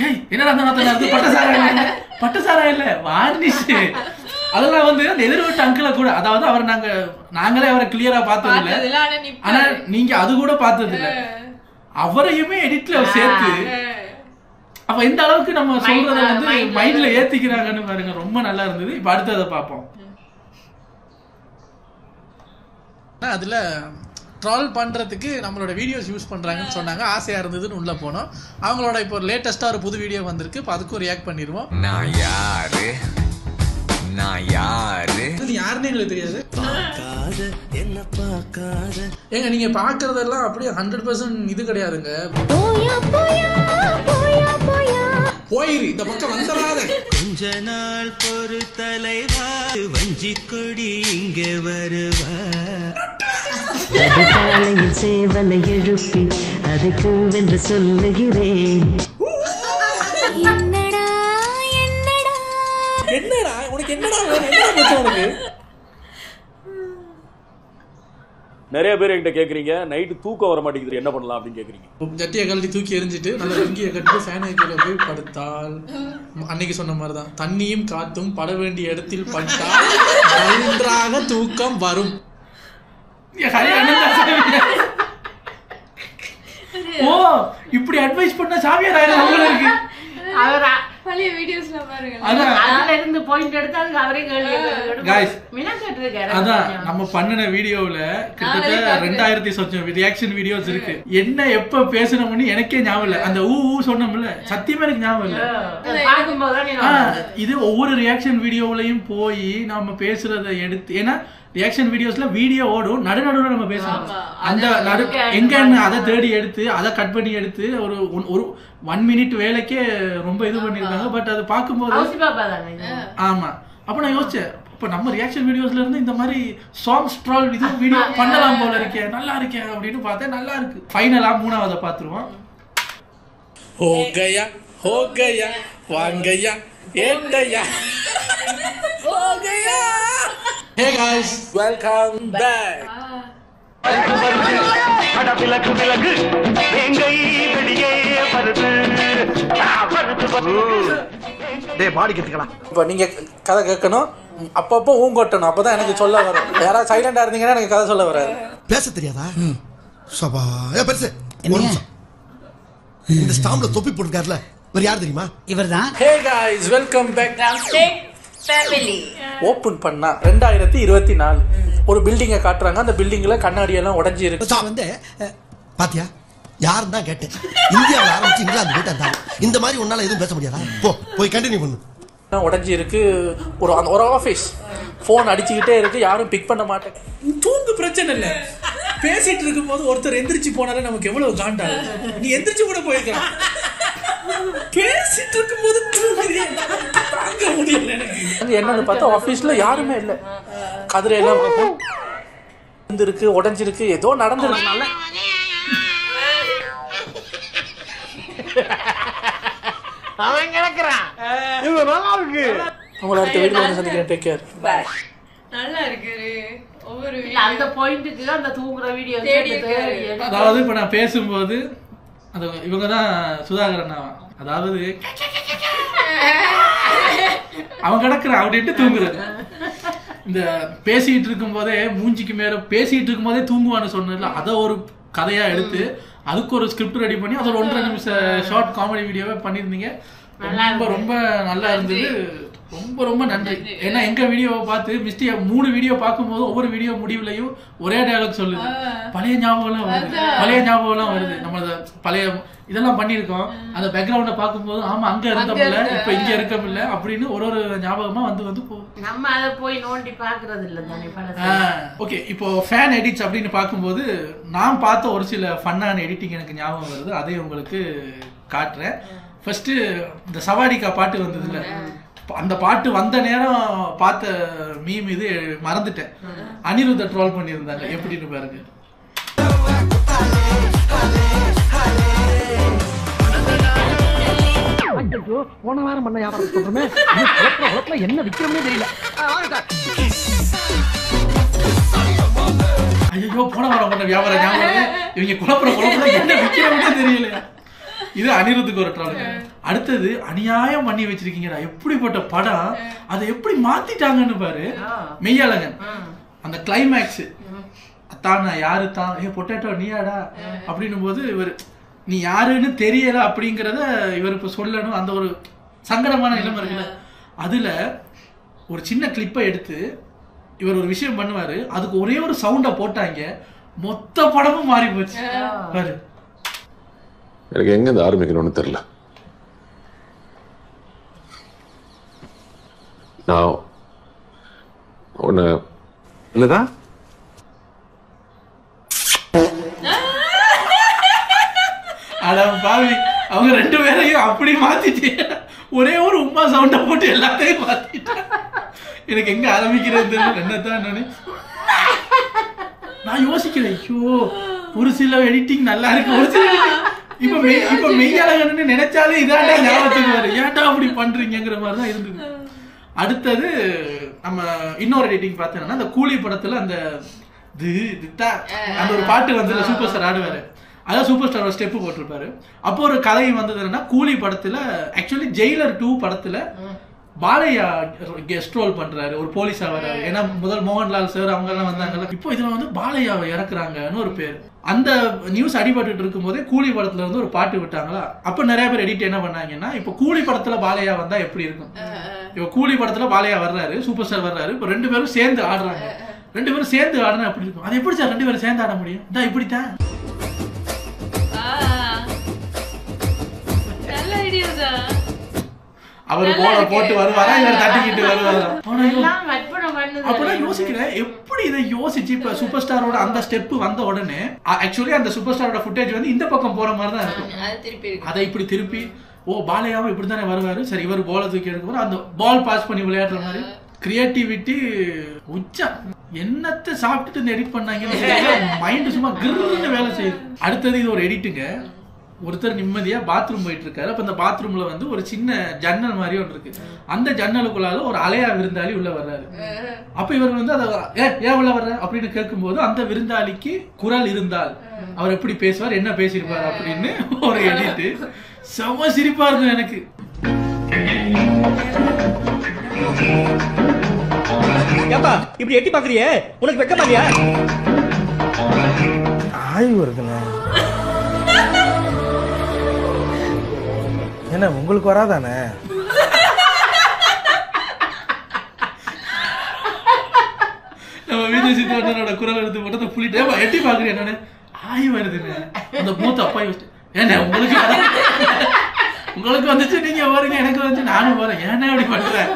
Speaker 1: ஏய் என்னடா அந்த நாத்தனா பட்டசாரா இல்ல வார்னிஷ். அதெல்லாம் வந்து அந்த எதிர் வீட்டு அங்கிள கூட, அதாவது அவர் நாங்களே அவரை கிளியரா பார்த்தது இல்ல, ஆனா நீங்க அது கூட பார்த்தது இல்ல, அவரையுமே எடிட்ல சேர்த்து அப்ப எந்த அளவுக்கு நம்ம சொல்றத வந்து மைண்ட்ல ஏத்திக்கிறாங்கன்னு பாருங்க. ரொம்ப நல்லா இருந்தது. இப்ப அடுத்ததை பார்ப்போம். அதுல ட்ரால் பண்றதுக்கு நம்மளோட வீடியோஸ் யூஸ் பண்றாங்கன்னு சொன்னாங்க. ஆசையா இருந்ததுன்னு உள்ள போனோம். அவங்களோட இப்போ லேட்டஸ்டா ஒரு புது வீடியோ வந்திருக்கு. இப்போ அதுக்கும் ரியாக்ட் பண்ணிடுவோம்.
Speaker 10: நான் யாரு
Speaker 1: இது யாருன்னு எங்களுக்கு தெரியாது. ஏங்க நீங்க பாக்குறதெல்லாம் அப்படியே 100% இது கிடையாதுங்க. போயிரு இந்த பக்கம் வந்துடாத.
Speaker 11: கொஞ்ச நாள் பொறு தலைவா, வஞ்சி கொடி இங்க வருவா. அதிகாலையில் சேவலை எழுப்பி அதுக்கு சொல்லுகிறேன்.
Speaker 1: என்னடா உனக்கு என்னடா வேணும்? என்ன பிரச்சனை உனக்கு?
Speaker 10: நிறைய பேர் என்கிட்ட கேட்குறீங்க நைட்டு தூக்கம் வர மாட்டேங்குது என்ன பண்ணலாம் அப்படின்னு கேட்குறீங்க.
Speaker 1: ஜட்டியை கழட்டி தூக்கி எரிஞ்சிட்டு நல்ல லுங்கியை கட்டி ஃபேன் கீழே போய் படுத்தால் அன்னைக்கு சொன்ன மாதிரி தான் தண்ணியும் காத்தும் பட வேண்டிய இடத்தில் பட்டால் நன்றாக தூக்கம் வரும். ஓ இப்படி அட்வைஸ் பண்ண சாமியார் ஆயிரம் இருக்கு.
Speaker 5: பழைய வீடியோஸ்ல பாருங்க.
Speaker 2: அதுல இருந்து பாயிண்ட் எடுத்து அதுக்கு அவரே
Speaker 1: गाइस
Speaker 2: கேட்டிருக்காரு.
Speaker 1: அதான் நம்ம பண்ணின வீடியோல கிட்டத்தட்ட 2000 சொச்சம் ரியாக்ஷன் வீடியோஸ் இருக்கு. என்ன எப்ப பேசணும்னு எனக்கே ஞாபகம் இல்ல. அந்த ஊ சொன்னோம்ல சத்தியமா எனக்கு ஞாபகம் இல்ல. இது ஒவ்வொரு ரியாக்ஷன் வீடியோவிலையும் போய் நாம பேசுறதை எடுத்து ஏன்னா ரியாக்ஷன் வீடியோஸ்ல வீடியோ ஓடும் நடுநடுவுல நம்ம பேசணும். அந்த எங்க அதை தேடி எடுத்து அதை கட் பண்ணி எடுத்து ஒரு 1 மினிட் வேலைக்கே ரொம்ப இது பண்ணிருக்காங்க. பட் அது பார்க்கும்போது ஆமா அப்ப நான் யோசிச்சேன் இப்ப நம்ம ரியாக்ஷன் வீடியோஸ்ல இருந்து இந்த மாதிரி சாங்ஸ் ட்ரால் இது வீடியோ பண்ணலாம் போல இருக்கே நல்லா இருக்கே அப்படின்னு பார்த்தேன். நல்லா இருக்கு. ஃபைனலா 3வது பாத்துருவோம். ஹோ கயா வாங்கயா ஏண்டயா ஹோ Gaya. Hey guys, welcome back. இப்போ நீங்க கதை கேட்கணும் அப்பப்போ ஊங்கொட்டணும் அப்பதான் எனக்கு சொல்ல வரும். யாராவது சைலண்டா இருந்தீங்கன்னா எனக்கு கதை சொல்ல வராது.
Speaker 8: பேச தெரியாதா? சபா பெருசு இந்த ஸ்டாம்ப்ல தொப்பி போட்டுருக்காருல வேற யார் தெரியுமா? இவர்தான்.
Speaker 1: Hey guys, welcome back. Family open பண்ணா 2024 ஒரு பில்டிங்கை காட்டுறாங்க. அந்த பில்டிங்ல கண்ணாடி எல்லாம் உடைஞ்சி இருக்கு.
Speaker 8: வந்து பாத்தியா யாரும் தான் கேட்டேன். இந்தியாவில் ஆரம்பிச்சு இங்கிலாந்து போயிட்டு இருந்தாங்க. இந்த மாதிரி ஒன்னால எதுவும் பேச முடியாதா? போய் கண்டினியூ பண்ணு.
Speaker 1: உடைஞ்சி இருக்கு. ஒரு ஆஃபீஸ் ஃபோன் அடிச்சுக்கிட்டே இருக்கு. யாரும் பிக் பண்ண மாட்டேங்க. தூங்கு பிரச்சனை இல்லை. பேசிட்டு இருக்கும் போது ஒருத்தர் எந்திரிச்சு போனாலே நமக்கு எவ்வளவு காண்டாது. நீ எந்திரிச்சு கூட போயிருக்கலாம். பேசிட்டு இருக்கும் போது தாங்க முடியல எனக்கு. என்னன்னு பார்த்தா ஆபீஸ்ல யாருமே இல்ல. கதிரையெல்லாம் இருக்கு உடைஞ்சிருக்கு ஏதோ நடந்துருக்குனால
Speaker 2: அவன் கிடக்குறான்.
Speaker 8: இது நல்லா இருக்கு.
Speaker 1: உங்களை அடுத்த வீடியோல வந்து சந்திக்கிறேன். Take care. பை.
Speaker 5: நல்லா இருக்கு. ஒவ்வொரு
Speaker 2: அந்த பாயிண்ட்க்கு அந்த தூங்குற வீடியோ
Speaker 1: அதாவது இப்ப நான் பேசும்போது அது இவங்க தான் சுதாகரன். அதாவது அவன் கிடக்குறான் அப்படின்ட்டு தூங்குறது. இந்த பேசிட்டு இருக்கும் போதே மூஞ்சிக்கு மேல பேசிட்டு இருக்கும் போதே தூங்குவான்னு சொன்னதுல அதை ஒரு கதையா எடுத்து அதுக்கு ஒரு ஸ்கிரிப்ட் ரெடி பண்ணி அது ஒரு 1.5 நிமிஷம் ஷார்ட் காமெடி வீடியோவே பண்ணியிருந்தீங்க. ரொம்ப ரொம்ப நல்லா இருந்தது. ரொம்ப ரொம்ப நன்றி. ஏன்னா எங்க வீடியோவை பார்த்து மிஸ்டியா 3 வீடியோ பார்க்கும்போது ஒவ்வொரு வீடியோ முடிவுலையும் ஒரே டயலாக் சொல்லுது. பழைய ஞாபகம்லாம் வருது. நம்ம பழைய இதெல்லாம் பண்ணியிருக்கோம். அந்த பேக்ரவுண்டை பார்க்கும்போது ஆமா அங்க இருந்தோம்ல இப்ப இங்க இருக்கமில்ல அப்படின்னு ஒரு ஞாபகமா வந்து போகும்.
Speaker 2: நம்ம அதை போய் நோண்டி பாக்குறது இல்ல தானே.
Speaker 1: ஓகே இப்போ ஃபேன் எடிட்ஸ் அப்படின்னு பார்க்கும்போது நான் பார்த்த ஒரு சில ஃபன்னான எடிட்டிங் எனக்கு ஞாபகம் வருது. அதை உங்களுக்கு காட்டுறேன். ஃபர்ஸ்ட் இந்த சவாடிக்கா பாட்டு வந்ததுல அந்த பாட்டு வந்த நேரம் பார்த்த மீம் இது மறந்துட்டேன். அனிருத்த ட்ரோல் பண்ணியிருந்தாங்க. எப்படின்னு பாருங்க.
Speaker 12: போன வாரம் பண்ண வியாபாரம் சொல்றமே என்ன விக்கிறோமே தெரியல.
Speaker 1: ஐயோ போன வாரம் பண்ண வியாபாரம் ஞாபகம் இவங்க குழப்பம் என்ன விக்கிறோமே தெரியல. இது அனிருத்துக்கு ஒரு ட்ரோல். அடுத்தது அநியாயம் பண்ணி வச்சிருக்கீங்கடா எப்படிப்பட்ட படம் அதை எப்படி மாத்திட்டாங்கன்னு பாரு. மெய்யழகன் அந்த கிளைமேக்ஸ் அத்தானா யாரு தான் பொட்டேட்டோ நீயாடா அப்படின்னும் போது இவர் நீ யாருன்னு தெரியல அப்படிங்கிறத இவர் இப்ப சொல்லணும். அந்த ஒரு சங்கடமான நிலைமை இருக்குல்ல. அதுல ஒரு சின்ன கிளிப்பை எடுத்து இவர் ஒரு விஷயம் பண்ணுவாரு. அதுக்கு ஒரே ஒரு சவுண்ட போட்டாங்க. மொத்த படமும் மாறி போச்சு பாரு.
Speaker 13: எனக்கு எங்க இருந்து ஆரம்பிக்கணும்னு தெரியல. நான் ஒண்ணு இல்லதான்
Speaker 1: பாவி அவங்க 2 பேரையும் அப்படி மாத்திட்டு ஒரே ஒரு உமா சவுண்ட போட்டு எல்லாத்தையும் மாத்திட்டு எனக்கு எங்க ஆரம்பிக்கிறது என்னதான் நான் யோசிக்கிறேன். ஐயோ ஒரு சில எடிட்டிங் நல்லா இருக்கு. ஒரு சில இப்ப மெய்யழகன்னு நினைச்சாலே இதாண்டா ஞாபகத்துக்கு வரும். ஏன்டா அப்படி பண்றீங்கிற மாதிரிதான் இருந்தது. அடுத்தது நம்ம இன்னொரு எடிட்டிங் பார்த்தோம்னா அந்த கூலி படத்துல அந்த அந்த ஒரு பாட்டு வந்து சூப்பர் ஸ்டார் ஆடுவாரு. அதான் சூப்பர் ஸ்டார் ஒரு ஸ்டெப் போட்டிருப்பாரு. அப்போ ஒரு கதை வந்தது என்னன்னா, கூலி படத்துல ஆக்சுவலி ஜெயிலர் 2 படத்துல பாலையா கெஸ்ட் ரோல் பண்றாரு, ஒரு போலீஸா வர்றாரு. ஏன்னா முதல் மோகன்லால் சார் அவங்க எல்லாம் வந்தாங்கல்ல, இப்போ இதுல வந்து பாலையாவை இறக்குறாங்கன்னு ஒரு பேர். அந்த நியூஸ் அடிபட்டு இருக்கும் போதே கூலி படத்துல இருந்து ஒரு பாட்டு விட்டாங்களா, அப்ப நிறைய பேர் எடிட் என்ன பண்ணாங்கன்னா, இப்ப கூலி படத்துல பாலையா வந்தா எப்படி இருக்கும், இப்ப கூலி படத்துல பாலையா வர்றாரு, சூப்பர் ஸ்டார் வர்றாரு, இப்ப 2 பேரும் சேர்ந்து ஆடுறாங்க, 2 பேரும் சேர்ந்து ஆடுனா எப்படி இருக்கும், அது எப்படி சார் 2 பேரும் சேர்ந்து ஆட முடியும், இதான் இப்படித்தான். அவர் போட்டு வருவாரா, இவர் தட்டிக்கிட்டு வருவாரா. அப்பதான் யோசிக்கிறேன், எப்படி இதை யோசிச்சு இப்ப சூப்பர் ஸ்டாரோட அந்த ஸ்டெப் வந்த உடனே ஆக்சுவலி அந்த சூப்பர் ஸ்டாரோட ஃபுட்டேஜ் வந்து இந்த பக்கம் போற மாதிரி தான் இருக்கும். அதை இப்படி திருப்பி பாலையாவும் இப்படித்தானே வருவாரு, சரி இவர் பாலை தூக்கி எடுக்க அந்த பால் பாஸ் பண்ணி விளையாடுற மாதிரி கிரியேட்டிவிட்டி உச்சம். என்னத்தை சாப்பிட்டுட்டு இந்த எடிட் பண்ணாங்கன்னு மைண்ட் சும்மா கிருன்னு வேலை செய்யுது. அடுத்தது இது ஒரு எடிட்டுங்க. ஒருத்தர் நிம்மதியா பாத்ரூம் போயிட்டு இருக்காரு. அப்ப அந்த பாத்ரூம்ல வந்து ஒரு சின்ன ஜன்னல் மாதிரி ஒன்று இருக்கு. அந்த ஜன்னலுக்குள்ளால ஒரு அலையா விருந்தாளி உள்ள வர்றாரு. அப்ப இவர் வந்து அதை ஏன் உள்ள வர்ற அப்படின்னு கேட்கும் போது அந்த விருந்தாளிக்கு குரல் இருந்தால் அவர் எப்படி பேசுவார், என்ன பேசியிருப்பார் அப்படின்னு ஒரு எடிட்டு. செம சிரிப்பா இருந்தது எனக்கு.
Speaker 12: இப்படி எட்டி பாக்குறியே, உனக்கு வெக்கமா இல்லையா?
Speaker 14: ஆய்வு இருக்குங்க. என்ன உங்களுக்கு வராதானே?
Speaker 1: நம்ம விஜய் சித்தோட குரல் எடுத்து போட்டு புள்ளிட்டே எட்டி பாக்குறேன் என்னன்னு ஆய் வருதுன்னு அந்த மூத்த அப்பா யோசிச்சு, ஏன்னா உங்களுக்கு வந்துச்சு நீங்க போறீங்க, எனக்கு வந்து நானும் போறேன், ஏன்னா அப்படி பண்றேன்.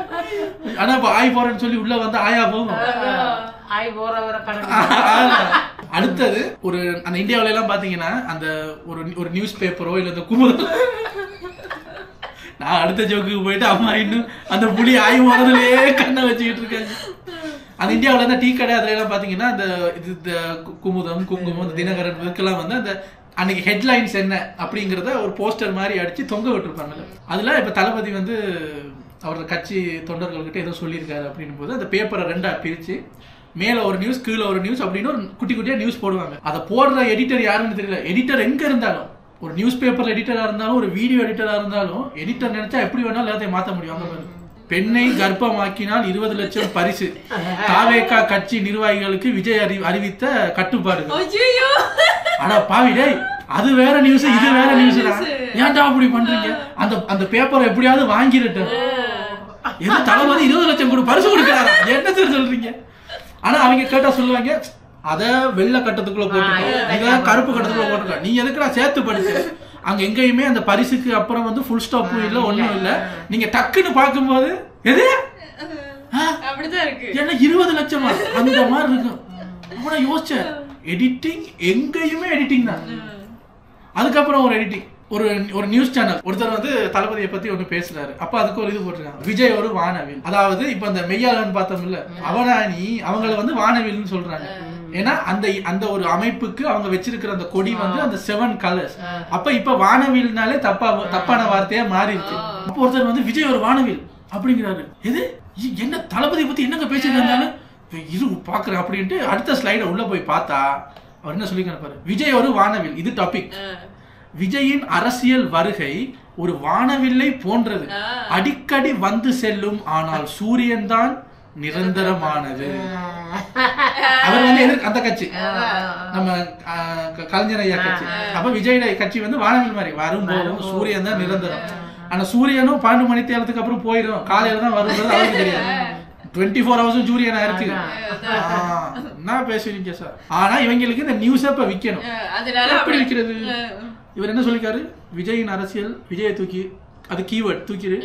Speaker 1: ஆனா இப்ப ஆய் போறேன்னு சொல்லி உள்ள வந்து ஆயா போகும். அடுத்தது ஒரு அந்த இந்தியாவில எல்லாம் பாத்தீங்கன்னா அந்த ஒரு நியூஸ் பேப்பரோ இல்ல இந்த குமுதம், நான் அடுத்த ஜோக்குக்கு போயிட்டு அம்மா இன்னும் அந்த புலி ஆய் போறதுலயே கண்ணை வச்சுக்கிட்டு இருக்காங்க. அந்த இந்தியாவில இருந்தா டீ கடை அதுல எல்லாம் பாத்தீங்கன்னா அந்த குமுதம் குங்குமம் இந்த தினகரன் இதுக்கெல்லாம் வந்து அந்த அன்னைக்கு ஹெட்லைன்ஸ் என்ன அப்படிங்கறத ஒரு போஸ்டர் மாதிரி அடிச்சு தொங்க விட்டுருப்பாங்கல்ல. அதுல இப்ப தளபதி வந்து அவரோட கட்சி தொண்டர்கள்கிட்ட ஏதோ சொல்லியிருக்காரு அப்படின்னும் போது அந்த பேப்பரை 2ஆ பிரிச்சு மேல ஒரு நியூஸ் கீழே ஒரு நியூஸ் அப்படின்னு ஒரு குட்டி குட்டியா நியூஸ் போடுவாங்க. அதை போடுற எடிட்டர் யாருன்னு தெரியல. எடிட்டர் எங்க இருந்தாலும், ஒரு நியூஸ் பேப்பர் எடிட்டரா இருந்தாலும் ஒரு வீடியோ எடிட்டரா இருந்தாலும் எடிட்டர் நினைச்சா எப்படி வேணாலும் எல்லாத்தையும் மாத்த முடியும். அந்த மாதிரி பெண்ணை கர்ப்பமாக்கினால் 20 லட்சம் பரிசு, தாவேகா கட்சி நிர்வாகிகளுக்கு விஜய் அறிவித்த கட்டுப்பாடு. ஆனா பாவிடே, அது வேற நியூஸ் இது வேற நியூஸ், ஏன்டா அப்படி பண்றீங்க? அந்த பேப்பரை எப்படியாவது வாங்கிட்டு எது தளபதி 20 லட்சம் கூட பரிசு கொடுக்கிறாரா, என்ன சொல்றீங்க? ஆனா அவங்க கேட்டா சொல்லுவாங்க, அத வெள்ளை கட்டத்துக்குள்ள போட்டுருக்கோம், இத கருப்பு கட்டத்துக்குள்ள போட்டுருக்கோம், நீ எதுக்குடா சேர்த்து படிச்சு? அங்க எங்கேயுமே அந்த பரிசுக்கு அப்புறம் வந்து ஃபுல் ஸ்டாப்பும் இல்ல ஒண்ணும் இல்ல. நீங்க டக்குன்னு பாக்கும்போது எது
Speaker 5: அப்படிதான் இருக்கு,
Speaker 1: என்ன 20 லட்சமா அந்த மாதிரி இருக்கும். அப்ப யோசிச்சேன், எடிட்டிங் எங்கேயுமே எடிட்டிங் தான். அதுக்கப்புறம் ஒரு எடிட்டிங், ஒரு நியூஸ் சேனல் ஒருத்தர் வந்து தளபதியை பத்தி ஒண்ணு பேசுறாரு. அப்ப அதுக்கு ஒரு இது போட்டிருக்காங்க, விஜய் ஒரு வானவில். அதாவது இப்ப அந்த மெய்யாளன் பார்த்தோம்ல, அவனானி அவங்கள வந்து வானவில்னு சொல்றாங்க. ஏன்னா அந்த ஒரு அமைப்புக்கு அவங்க வச்சிருக்கிற அந்த கொடி வந்து அந்த 7 கலர்ஸ். அப்ப இப்ப வானவில்னாலே தப்பான வார்த்தையா மாறிடுச்சு. அப்ப ஒருத்தர் வந்து விஜய் ஒரு வானவில் அப்படிங்கிறாரு. எது என்ன தளபதி பத்தி என்னங்க பேசிருந்தாலும் இது பாக்குறேன் அப்படின்ட்டு அடுத்த ஸ்லைட உள்ள போய் பார்த்தா அவர் என்ன சொல்லிருக்காரு, விஜய் ஒரு வானவில். இது டாபிக். விஜயின் அரசியல் வருகை ஒரு வானவில்லை போன்றது, அடிக்கடி வந்து செல்லும், ஆனால் சூரியன் தான் நிரந்தரமானது. அவர் வந்து அந்த கட்சி நம்ம கலைஞர் ஐயா கட்சி. அப்ப விஜய் கட்சி வந்து வானவில் மாதிரி வரும் போதும் சூரியன் தான் நிரந்தரம். ஆனா சூரியனும் 12 மணி தேரத்துக்கு அப்புறம் போயிடும், காலையில தான் வரும்போது அவருக்கு தெரியாது. 24 ஹவர்ஸும் சூரியனா இருக்கு. என்ன பேசுவீங்க சார்? ஆனா இவங்களுக்கு இந்த நியூஸ் இப்ப விக்கணும். எப்படி விக்கிறது? இவர் என்ன சொல்லிருக்காரு, விஜயின் அரசியல், விஜயை தூக்கி அது கீவேர்ட் தூக்கிடு,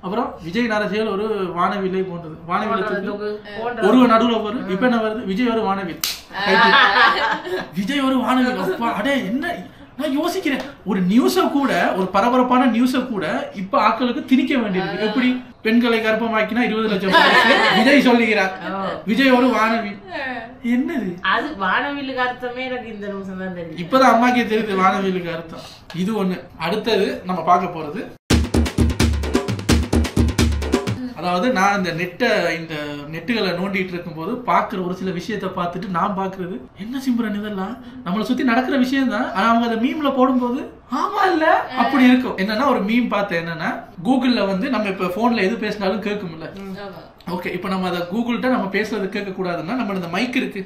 Speaker 1: அப்புறம் விஜய் அரசியல் ஒரு வானவில்லை போன்றது, வானவில்லை தூக்கி ஒரு நடுவுல வரும். இப்ப என்ன வருது, விஜய் ஒரு வானவில், விஜய் ஒரு வானவில். அப்பா அடே என்ன, நான் யோசிக்கிறேன், ஒரு நியூஸ கூட, ஒரு பரபரப்பான நியூஸ கூட இப்ப ஆட்களுக்கு திணிக்க வேண்டியிருக்கு. எப்படி பெண்களை கர்ப்பமாக்கினா 20 லட்சம் விஜய் சொல்லுகிறார், விஜய் ஒரு வானவில். என்னது
Speaker 2: அது வானவிலுக்கு அர்த்தமே எனக்கு இந்த நிமிஷம் தான் தெரியும்.
Speaker 1: இப்பதான் அம்மாக்கே தெரியுது வானவிலுக்கு அர்த்தம். இது ஒண்ணு. அடுத்தது நம்ம பார்க்க போறது அதாவது நான் இந்த நெட்டுகளை நோண்டிட்டு இருக்கும் போது பாக்குற ஒரு சில விஷயத்த பார்த்துட்டு நான் பாக்குறது என்ன சிம்ரன் இதெல்லாம் நம்மளை சுத்தி நடக்கிற விஷயம் தான். ஆனா அவங்க அதை மீம்ல போடும்போது ஆமா இல்ல அப்படி இருக்கும். என்னன்னா ஒரு மீம் பார்த்தேன், என்னன்னா கூகுள்ல வந்து நம்ம இப்ப போன்ல எது பேசினாலும் கேட்கும்ல. ஓகே, இப்போ நம்ம அதை கூகுள்கிட்ட நம்ம பேசுறது கேட்க கூடாதுன்னா நம்ம இந்த மைக் இருக்கு,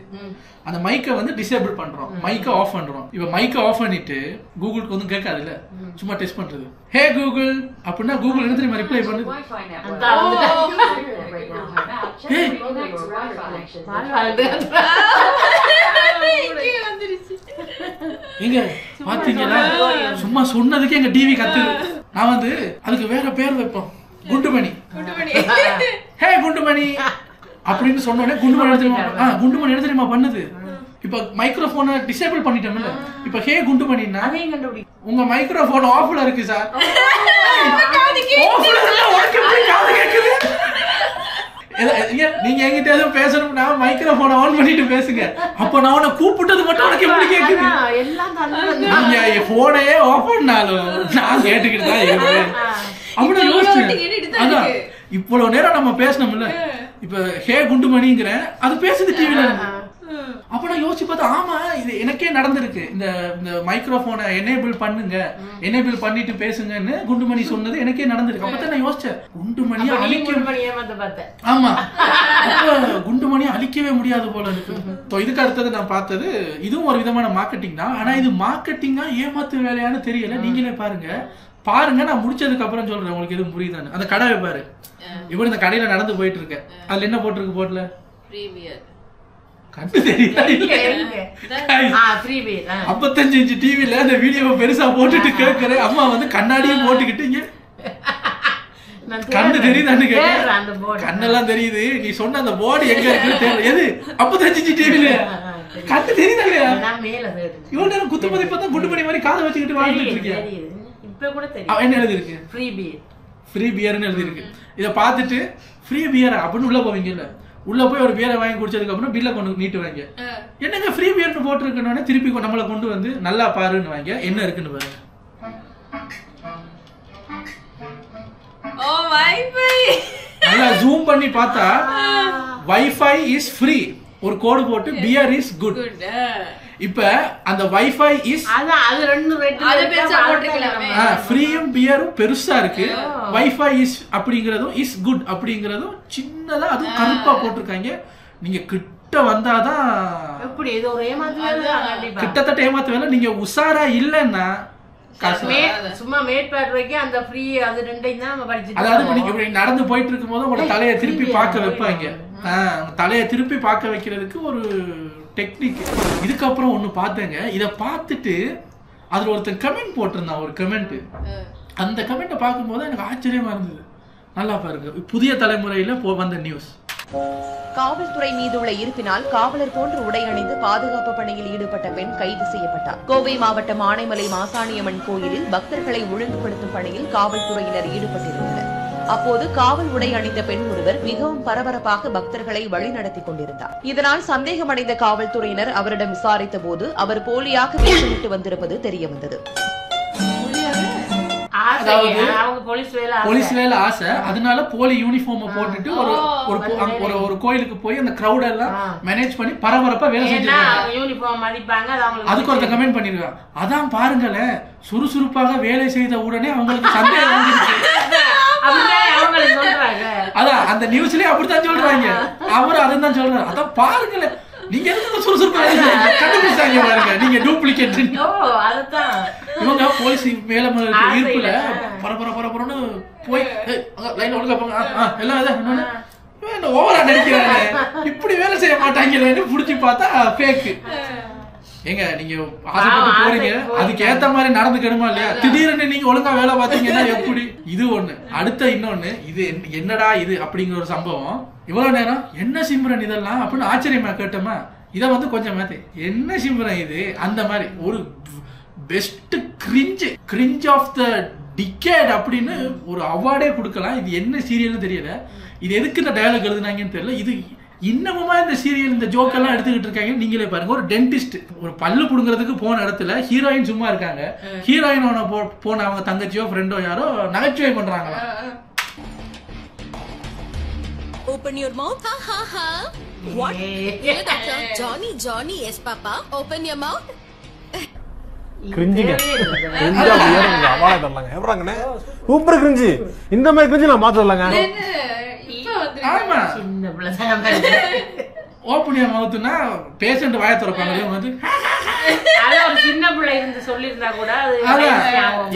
Speaker 1: அந்த மைக்கை வந்து டிசேபிள் பண்றோம், மைக்கை ஆஃப் பண்றோம். இப்போ மைக்கை ஆஃப் பண்ணிட்டு கூகுளுக்கு வந்து கேட்காது இல்ல, சும்மா டெஸ்ட் பண்றது. ஹே கூகுள் அப்படின்னா கூகுள் என்ன தெரியுமா ரிப்ளை பண்ணுது? எங்க பாத்தீங்களா, சும்மா சொன்னதுக்கு எங்க டிவி கத்துது. நான் வந்து அதுக்கு வேற பேர் வைப்போம், குண்டுமணி. ஹே குண்டுமணி அப்படின்னு சொன்னோடனே குண்டுமணி என்ன தெரியுமா பண்ணுது? இப்ப மைக்ரோபோனை டிசேபிள் பண்ணிட்டோம்ல, இப்ப ஹே குண்டுமணின்னா உங்க மைக்ரோபோன் ஆஃப்ல இருக்கு சார். நீங்க என்கிட்ட எதுவும் பேசணும்னா மைக்ரோபோனை ஆன் பண்ணிட்டு பேசுங்க. அப்ப நான் உன்னை கூப்பிட்டது மட்டும் உனக்கு எப்படி கேக்குது? நீங்க போனையே ஆஃப் பண்ணாலும் நான் கேட்டுக்கிட்டு தான் இருப்பேன். அப்படி யோசிச்சேன். அதான் இவ்வளவு நேரம் நம்ம பேசணும்ல, இப்ப ஹே குண்டுமணிங்கிற அது பேசுது டிவில. அப்ப நான் யோசிச்சு பார்த்தா ஆமா இது எனக்கே நடந்திருக்கு. இந்த மைக்ரோபோனை எனேபிள் பண்ணுங்க, எனேபிள் பண்ணிட்டு பேசுங்கன்னு குண்டுமணி சொன்னது எனக்கே நடந்திருக்கு. அப்பதான் நான் யோசிச்சேன், குண்டுமணியை ஆமா குண்டுமணியை அழிக்கவே முடியாது போல இருக்கு. இதுக்கு அடுத்தது நான் பார்த்தது, இதுவும் ஒரு விதமான மார்க்கெட்டிங் தான். ஆனா இது மார்க்கெட்டிங்கா ஏமாத்து வேலையான்னு தெரியல. நீங்களே பாருங்க, நான் முடிச்சதுக்கு அப்புறம் சொல்றேன் உங்களுக்கு எதுவும் புரியுதான்னு. அந்த கடை பாரு, இப்படி இந்த கடையில நடந்து போயிட்டு இருக்கேன். அதுல என்ன போட்டிருக்கு போர்ட்ல? கண்டு தெரியல. 55 இன்ச் டிவில அந்த வீடியோவை பெருசா போட்டுட்டு கேட்கிறேன். அம்மா வந்து கண்ணாடியும் போட்டுக்கிட்டு இங்க கண்ணு தெரியுதான்னு கேட்க, கண்ணெல்லாம் தெரியுது. நீ சொன்ன அந்த போர்டு எங்க இருக்குன்னு தெரியல. எது 55 இன்ச் டிவில கண்ணு தெரியுதா இல்லையா? இவ்வளவு நேரம் குத்துமதி பார்த்தா குண்டுமணி மாதிரி காதை வச்சுக்கிட்டு வாழ்ந்துட்டு இருக்கேன். என்ன எழுதி இருக்கு? ஃப்ரீ பியர்னு எழுதி இருக்கு. இதை பார்த்துட்டு ஃப்ரீ பியர் அப்படின்னு உள்ள போவீங்கல்ல, உள்ள போய் ஒரு பியரை வாங்கி குடிச்சதுக்கு அப்புறம் பில்ல கொண்டு நீட்டுவாங்க. என்னங்க ஃப்ரீ பியர்னு போட்டுருக்கணும்னு திருப்பி நம்மளை கொண்டு வந்து நல்லா பாருன்னு வாங்க, என்ன இருக்குன்னு பாருங்க. நல்லா ஜூம் பண்ணி பார்த்தா வைஃபை இஸ் ஃப்ரீ, ஒரு கோடு போட்டு பியர் இஸ் குட். இப்ப அந்த வைஃபை இஸ் ஃப்ரீயும் பியரும் பெருசா இருக்கு, வைஃபை இஸ் அப்படிங்கறதும் இஸ் குட் அப்படிங்கறதும் சின்னதா அதுவும் கருப்பா போட்டிருக்காங்க. நீங்க கிட்ட வந்தாதான் கிட்டத்தட்ட ஏமாத்து வேலை. நீங்க உஷாரா இல்லன்னா
Speaker 2: சும்மா மேட்பேட் வரைக்கும் அந்த ஃப்ரீ அது ரெண்டையும் தான் நம்ம படிச்சிட்டு.
Speaker 1: அதாவது நீங்க இப்படி நடந்து போயிட்டு இருக்கும் போது உங்களோட தலையை திருப்பி பார்க்க வைப்பாங்க. தலையை திருப்பி பார்க்க வைக்கிறதுக்கு ஒரு டெக்னிக். இதுக்கப்புறம் ஒண்ணு பார்த்தேங்க, இத பார்த்துட்டு அதுல ஒருத்தன் கமெண்ட் போட்டிருந்தான், ஒரு கமெண்ட். அந்த கமெண்ட்டை பார்க்கும்போது எனக்கு ஆச்சரியமா இருந்தது. நல்லா பாருங்க, புதிய தலைமுறையில வந்த நியூஸ்.
Speaker 15: காவல்துறை மீதுள்ள ஈர்ப்பினால் காவலர் போன்று உடை அணிந்து பாதுகாப்பு பணியில் ஈடுபட்ட பெண் கைது செய்யப்பட்டார். கோவை மாவட்டம் ஆனைமலை மாசாணியம்மன் கோயிலில் பக்தர்களை ஒழுங்குபடுத்தும் பணியில் காவல்துறையினர் ஈடுபட்டிருந்தனர். அப்போது காவல் உடை அணிந்த பெண் ஒருவர் மிகவும் பரபரப்பாக பக்தர்களை வழிநடத்திக் கொண்டிருந்தார். இதனால் சந்தேகமடைந்த காவல்துறையினர் அவரிடம் விசாரித்த போது அவர் போலியாக வேஷமிட்டு வந்திருப்பது தெரியவந்தது.
Speaker 1: போலீஸ் வேலை ஆசை, அதனால போலி யூனிஃபார்ம் போட்டுட்டு ஒரு கோயிலுக்கு போய் அந்த கிரௌட் எல்லாம் மேனேஜ் பண்ணி பரபரப்பா வேலை செஞ்சிருக்காங்க. அதுக்கு ஒருத்த கமெண்ட் பண்ணிருக்காங்க, அதான் பாருங்களேன் சுறுசுறுப்பாக வேலை செய்த உடனே அவங்களுக்கு சந்தேகம் வந்துருச்சு. அதான் அந்த நியூஸ்லயே அப்படித்தான் சொல்றாங்க, அவரு அதான் சொல்றாரு. அதான் பாருங்களேன், நீங்க எதுக்கு சுறுசுறுப்பா கண்டுபிடிச்சாங்க பாருங்க, நீங்க டூப்ளிகேட். இவங்க போலீஸ் மேல ஈர்ப்புல பரபரன்னு போய் லைன்ல ஒழுங்கா போங்க எல்லாம் ஓவரா நடிக்கிறாங்க, இப்படி வேலை செய்ய மாட்டாங்கன்னு புடிச்சு பார்த்தா ஃபேக். ஏங்க நீங்க ஆசைப்பட்டு போறீங்க, அதுக்கு ஏத்த மாதிரி நடந்துக்கணுமா இல்லையா? திடீர்னு நீங்க ஒழுங்கா வேலை பார்த்தீங்கன்னா எப்படி? இது ஒண்ணு. அடுத்த இன்னொன்னு, இது என்னடா இது அப்படிங்கிற ஒரு சம்பவம். இவ்வளவு நேரம் என்ன சிம்ரன் இதெல்லாம் அப்படின்னு ஆச்சரியமா கேட்டோமா, இதை வந்து கொஞ்சம் மாத்தி என்ன சிம்ரன் இது அந்த மாதிரி ஒரு best cringe of the decade அப்படின்னு ஒரு அவார்டே கொடுக்கலாம். இது என்ன சீரியல்னு தெரியல, இது எதுக்கு இந்த டயலாக் எழுதுனாங்கன்னு தெரியல. இது இன்னமுமா இந்த சீரியல் இந்த ஜோக்கெல்லாம் எடுத்துக்கிட்டு இருக்காங்க. நீங்களே பாருங்க, ஒரு டென்டிஸ்ட் ஒரு பல்லு புடுங்கிறதுக்கு போன இடத்துல ஹீரோயின் சும்மா இருக்காங்க, ஹீரோயினோட போன அவங்க தங்கச்சியோ ஃப்ரெண்டோ யாரோ நகைச்சுவை பண்றாங்களா.
Speaker 16: open your mouth. Ha ha ha. What? Yeah, doctor. Johnny, Johnny, yes, Papa. Open your mouth.
Speaker 17: கிரிஞ்சிங்க அவாளை தரலாங்க எவ்வளோங்கண்ணே சூப்பர் கிரிஞ்சி இந்த மாதிரி கிரிஞ்சி நான் மாற்றலாங்க
Speaker 1: ஆமா
Speaker 2: சின்ன பிள்ளை
Speaker 1: ஓப்பனியா மவுத்துனா பேஷண்ட் வாய திறப்பாங்க வந்து
Speaker 2: ஒரு சின்ன பிள்ளை இருந்து சொல்லியிருந்தா கூட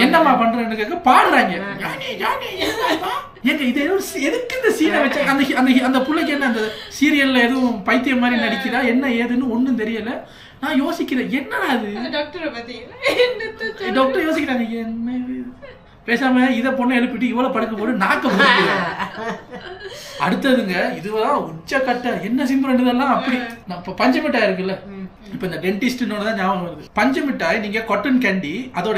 Speaker 1: என்னம்மா பண்றேன்னு கேட்க பாடுறாங்க ஏங்க இது எதுக்கு இந்த சீனை வச்ச அந்த பிள்ளைக்கு என்ன அந்த சீரியல்ல எதுவும் பைத்தியம் மாதிரி நடிக்கிறா என்ன ஏதுன்னு ஒண்ணும் தெரியல. நான் யோசிக்கிறேன் என்னடா அது டாக்டர் யோசிக்கிறாங்க என்ன பேசாம இதை பொண்ணை எழுப்பிட்டு இவ்வளவு படுக்க போட்டு நாக்க அடுத்ததுங்க இதுதான் உச்சக்கட்ட என்ன சிம்பரன் இதெல்லாம் அப்படி இப்ப பஞ்சமிட்டாய் இருக்குல்ல இப்ப இந்த டென்டிஸ்ட்னோட தான் ஞாபகம் வருது. பஞ்சமிட்டாய் நீங்க காட்டன் கேண்டி அதோட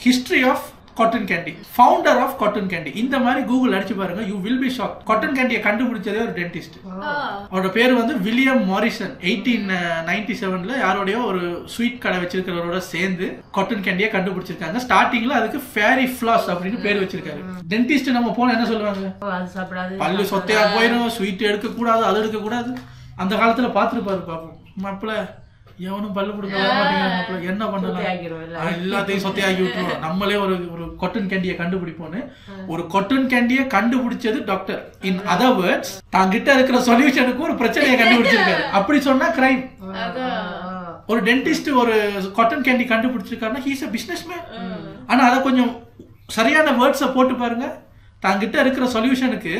Speaker 1: history of cotton candy founder of cotton candy இந்த மாதிரி கூகுள் அடிச்சு பாருங்க you will be shock. Cotton கேண்டியை கண்டுபிடிச்சதே ஒரு டென்டிஸ்ட். அவரோட பேர் வந்து வில்லியம் மாரிசன். 1897 யாரோடய ஒரு ஸ்வீட் கடை வச்சிருக்கிறவரோட சேர்ந்து காட்டன் கேண்டியை கண்டுபிடிச்சிருக்காங்க. ஸ்டார்டிங்ல அதுக்கு ஃபேரி ஃபிளாஸ் அப்படின்னு பேர் வச்சிருக்காரு. டென்டிஸ்ட் நம்ம போன என்ன சொல்லுவாங்க பல்லு சொத்தையா போயிடும் ஸ்வீட் எடுக்க கூடாது அது எடுக்க கூடாது. அந்த காலத்துல பாத்துருப்பாரு பாப்போம் மாப்பிள்ள எவனும் பல்லு கொடுக்க வர மாட்டேங்கிறாங்க என்ன பண்ணலாம் எல்லாத்தையும் சொத்தையாக்கி விட்டுருவோம் நம்மளே ஒரு காட்டன் கேண்டியை கண்டுபிடிப்போன்னு ஒரு காட்டன் கேண்டியை கண்டுபிடிச்சது டாக்டர். இன் அதர் வேர்ட்ஸ் தாங்கிட்ட இருக்கிற சொல்யூஷனுக்கு ஒரு பிரச்சனையை கண்டுபிடிச்சிருக்காரு. அப்படி சொன்னா கிரைம். ஒரு டென்டிஸ்ட் ஒரு காட்டன் கேண்டி கண்டுபிடிச்சிருக்காருன்னா ஹீஸ் அ பிசினஸ்மேன். ஆனா அதை கொஞ்சம் சரியான வேர்ட்ஸை போட்டு பாருங்க தாங்கிட்ட இருக்கிற சொல்யூஷனுக்கு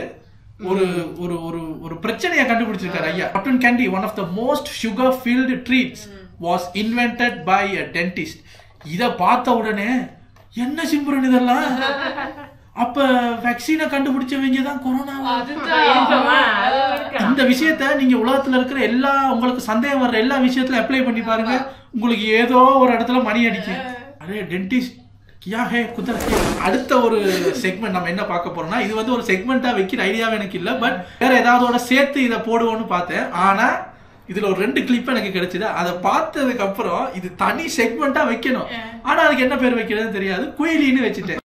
Speaker 1: ஒரு ஒரு ஒரு ஒரு பிரச்சனையை கண்டுபிடிச்சிருக்காரு ஐயா. Cotton candy one of the most sugar filled treats was invented by a dentist. இத பார்த்த உடனே என்ன சிம்புரன் இதெல்லாம் அப்ப வேக்சினை கண்டுபிடிச்சவங்க தான் கொரோனா. இந்த விஷயத்த நீங்க உலகத்துல இருக்கிற எல்லா உங்களுக்கு சந்தேகம் வர்ற எல்லா விஷயத்துல அப்ளை பண்ணி பாருங்க உங்களுக்கு ஏதோ ஒரு இடத்துல மணி அடிக்கும். அரே டென்டிஸ்ட் அடுத்த ஒரு செக்மெண்ட் நம்ம என்ன பார்க்க போறோம்னா இது வந்து ஒரு செக்மெண்டா வைக்கிற ஐடியாவே எனக்கு இல்ல. பட் வேற ஏதாவது சேர்த்து இதை போடுவோம்னு பார்த்தேன். ஆனா இதுல ஒரு 2 கிளிப் எனக்கு கிடைச்சது. அதை பார்த்ததுக்கு அப்புறம் இது தனி செக்மெண்டா வைக்கணும். ஆனா அதுக்கு என்ன பேர் வைக்கிறதுன்னு தெரியாது. குயிலின்னு வச்சுட்டேன்.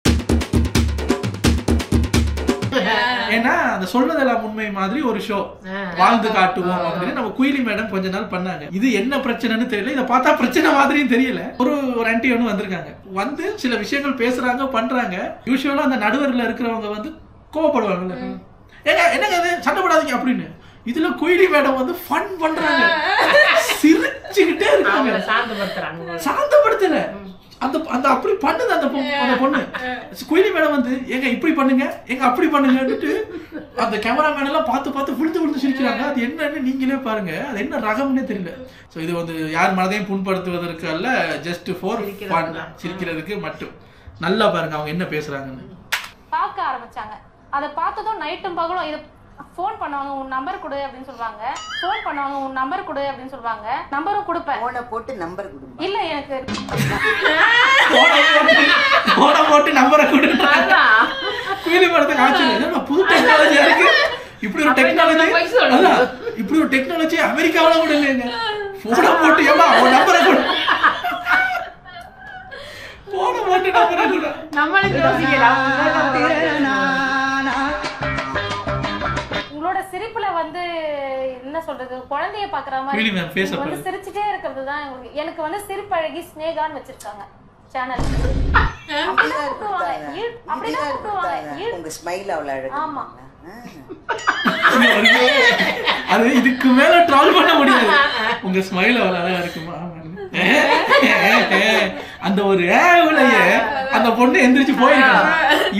Speaker 1: ஏன்னா அந்த சொல்றதெல்லாம் உண்மை மாதிரி ஒரு ஷோ வாழ்ந்து காட்டுவோம் அப்படின்னு நம்ம குயிலி மேடம் கொஞ்ச நாள் பண்ணாங்க. இது என்ன பிரச்சனைன்னு தெரியல. இதை பார்த்தா பிரச்சனை மாதிரியும் தெரியல. ஒரு ஆன்டி ஒன்று வந்திருக்காங்க. வந்து சில விஷயங்கள் பேசுறாங்க பண்றாங்க. யூஸ்வலா அந்த நடுவர்ல இருக்கிறவங்க வந்து கோவப்படுவாங்கல்ல ஏங்க என்னங்க அது சண்டை போடாதீங்க அப்படின்னு. இதுல குயிலி மேடம் வந்து ஃபன் பண்றாங்க சிரிச்சுக்கிட்டே இருக்காங்க. சாந்தப்படுத்தல அந்த அந்த அப்படி பண்ணுது அந்த பொண்ணு. குயிலி மேடம் வந்து எங்க இப்படி பண்ணுங்க எங்க அப்படி பண்ணுங்கன்னுட்டு அந்த கேமராமேன் எல்லாம் பார்த்து விழுந்து சிரிக்கிறாங்க. அது என்னன்னு நீங்களே பாருங்க. அது என்ன ரகம்னே தெரியல. ஸோ இது வந்து யார் மனதையும் புண்படுத்துவதற்கு அல்ல, ஜஸ்ட் ஃபார் ஃபன், சிரிக்கிறதுக்கு மட்டும். நல்லா பாருங்க அவங்க என்ன பேசுறாங்கன்னு.
Speaker 18: பார்க்க ஆரம்பிச்சாங்க. அதை பார்த்ததும் நைட்டும் பகலும் இது ஃபோன் பண்ணுவாங்க உன் நம்பர் கொடு அப்படின்னு சொல்லுவாங்க. ஃபோன் பண்ணுவாங்க உன் நம்பர் கொடு அப்படின்னு சொல்லுவாங்க. நம்பரும் கொடுப்பேன். போனை போட்டு நம்பர் கொடு. இல்ல எனக்கு
Speaker 1: போனை போட்டு நம்பரை கொடுங்க. குயிலி படத்துக்கு ஆச்சரியம் புது டெக்னாலஜியா இருக்கு. இப்படி ஒரு டெக்னாலஜி அமெரிக்காவில கூட இல்லைங்க. போனை போட்டு ஏமா உன் நம்பரை கொடு. போனை போட்டு நம்பரை கொடு.
Speaker 2: நம்மளுக்கு யோசிக்கலாம்.
Speaker 18: உங்களோட சிரிப்புல வந்து என்ன சொல்றது குழந்தைய பாக்குற மாதிரி வந்து சிரிச்சுட்டே இருக்கிறது தான் எனக்கு வந்து சிரிப்பழகி ஸ்னேகான்னு வச்சிருக்காங்க சேனல்.
Speaker 19: உங்க ஸ்மைல் அவ்வளவு அழகு.
Speaker 18: ஆமா
Speaker 1: அது இதுக்கு மேல ட்ரால் பண்ண முடியாது. உங்க ஸ்மைல் அவ்வளவு அழகா இருக்குமா அந்த ஒரு ஏவுலயே அந்த பொண்ணு எந்திரிச்சு போயிருக்காங்க.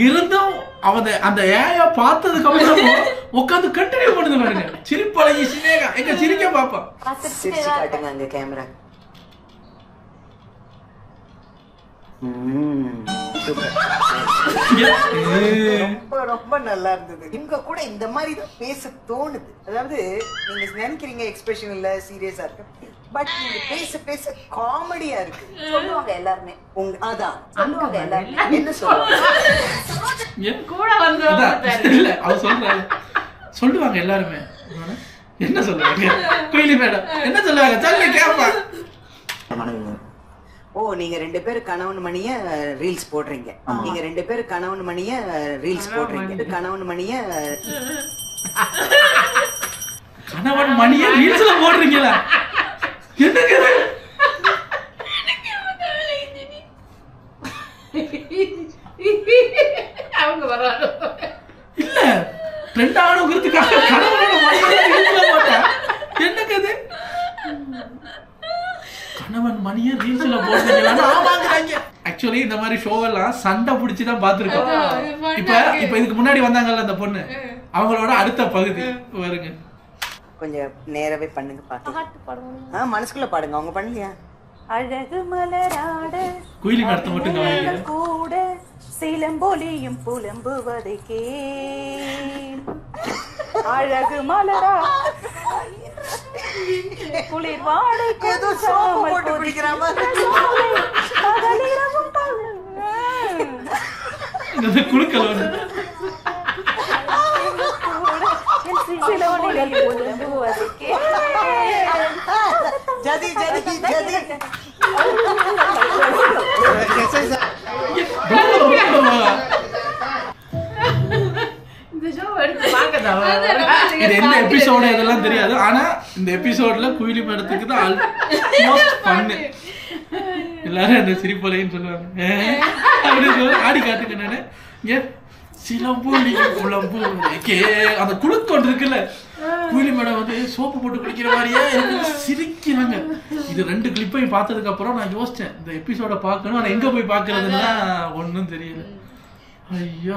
Speaker 1: இருந்தும் அவன் அந்த ஏய பார்த்ததுக்கு அப்புறம் உட்காந்து கண்டினியூ பண்ணுது பாருங்க. சிரிப்பழகி சினேகா எங்க சிரிக்க பாப்பா.
Speaker 19: சிரிச்சு காட்டுங்க அங்க கேமரா. ரொம்ப ரொம்ப நல்லா இருந்தது. இங்க கூட இந்த மாதிரி தான் பேச தோணுது. அதாவது நீங்க நினைக்கிறீங்க எக்ஸ்பிரஷன் இல்ல சீரியஸா இருக்கு. பட் நீங்க பேச பேச காமெடியா இருக்கு. சொல்லுவாங்க எல்லாருமே அதான் சொல்லுவாங்க எல்லாருமே. என்ன சொல்லுவாங்க
Speaker 2: கூட வந்து
Speaker 1: இல்ல அவ சொல்றாங்க சொல்லுவாங்க எல்லாருமே என்ன சொல்லுவாங்க. குயிலி மேடம் என்ன சொல்லுவாங்க சொல்ல கேப்பா.
Speaker 19: ஓ நீங்க 2 பேரும் கணவன் மணிய ரீல்ஸ் போடுறீங்க. நீங்க 2 பேரும் கணவன் மணிய ரீல்ஸ் போடுறீங்க. கணவன் மணிய
Speaker 1: கணவன் மணியை ரீல்ஸ்ல போடுறீங்களா? என்னங்க
Speaker 2: அவங்க வராங்க
Speaker 1: இல்ல ட்ரெண்ட் ஆகணுங்கிறதுக்காக கணவனோட மணியை ரீல்ஸ்ல போட்டா என்னங்க இது? கணவன் மணியை ரீல்ஸ்ல போடுறீங்களா? ஆமாங்கறாங்க. ஆக்சுவலி இந்த மாதிரி ஷோ எல்லாம் சண்டை பிடிச்சி தான் பார்த்திருக்கோம். இப்ப இதுக்கு முன்னாடி வந்தாங்கல்ல அந்த பொண்ணு, அவங்களோட அடுத்த பகுதி வருங்க.
Speaker 19: கொஞ்சம் நேரவே பண்ணுங்க பாட்டு. மனசுக்குள்ள பாடுங்க. அவங்க பண்ணலையா?
Speaker 20: அழகு மலராட
Speaker 1: குயிலி நடத்த மட்டும் கவனிங்க.
Speaker 20: கூட சிலம்பொலியும் புலம்புவதை கேள். அழகு மலரா குளிர் வாடை
Speaker 19: ஏதோ சோப்பு போட்டு குடிக்கிற மாதிரி
Speaker 1: குழுக்கள் வந்து
Speaker 19: ஜதி ஜதி ஜதி
Speaker 1: இது எந்த எபிசோடு இதெல்லாம் தெரியாது. ஆனா இந்த எபிசோட்ல குயிலி மேடத்துக்கு தான் ஆல்மோஸ்ட் பண்ணு. எல்லாரும் அந்த சிரிப்பலைன்னு சொல்லுவாங்க அப்படின்னு சொல்லி ஆடி காட்டுங்க. நானு இங்க சிலம்பு குழம்பு அந்த குழுக்கொண்டு இருக்குல்ல, குயிலி மேடம் வந்து சோப்பு போட்டு குளிக்கிற மாதிரியே சிரிக்கிறாங்க. இது 2 கிளிப்பையும் பார்த்ததுக்கு அப்புறம் நான் யோசிச்சேன் இந்த எபிசோட பார்க்கணும். ஆனா எங்க போய் பாக்குறதுன்னா ஒன்னும் தெரியல. ஐயோ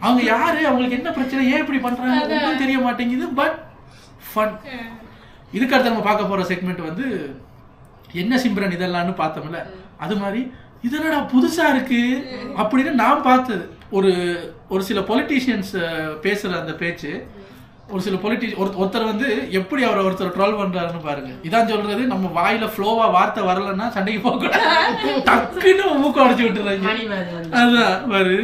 Speaker 1: அவங்க யாரு, அவங்களுக்கு என்ன பிரச்சனை, ஏன் இப்படி பண்றாங்க ஒன்றும் தெரிய மாட்டேங்குது. But fun. இதுக்கு அடுத்து நம்ம பார்க்க போற செக்மெண்ட் வந்து என்ன சிம்ரன் இதெல்லாம்னு பார்த்தோம்ல, அது மாதிரி இதனடா புதுசா இருக்கு அப்படின்னு நான் பார்த்தது. ஒரு சில பொலிட்டீஷியன்ஸ் பேசுற அந்த பேச்சு, ஒரு சில ஒருத்தர் வந்து எப்படி அவரை ஒருத்தர் ட்ரோல் பண்றாருன்னு பாருங்க. இதான் சொல்றது, நம்ம வாயில ஃப்ளோவா வார்த்தை வரலன்னா சண்டைக்கு போக கூடாது, டக்குன்னு மூக்க உடைச்சு விட்டுறாங்க. அதான் பாரு.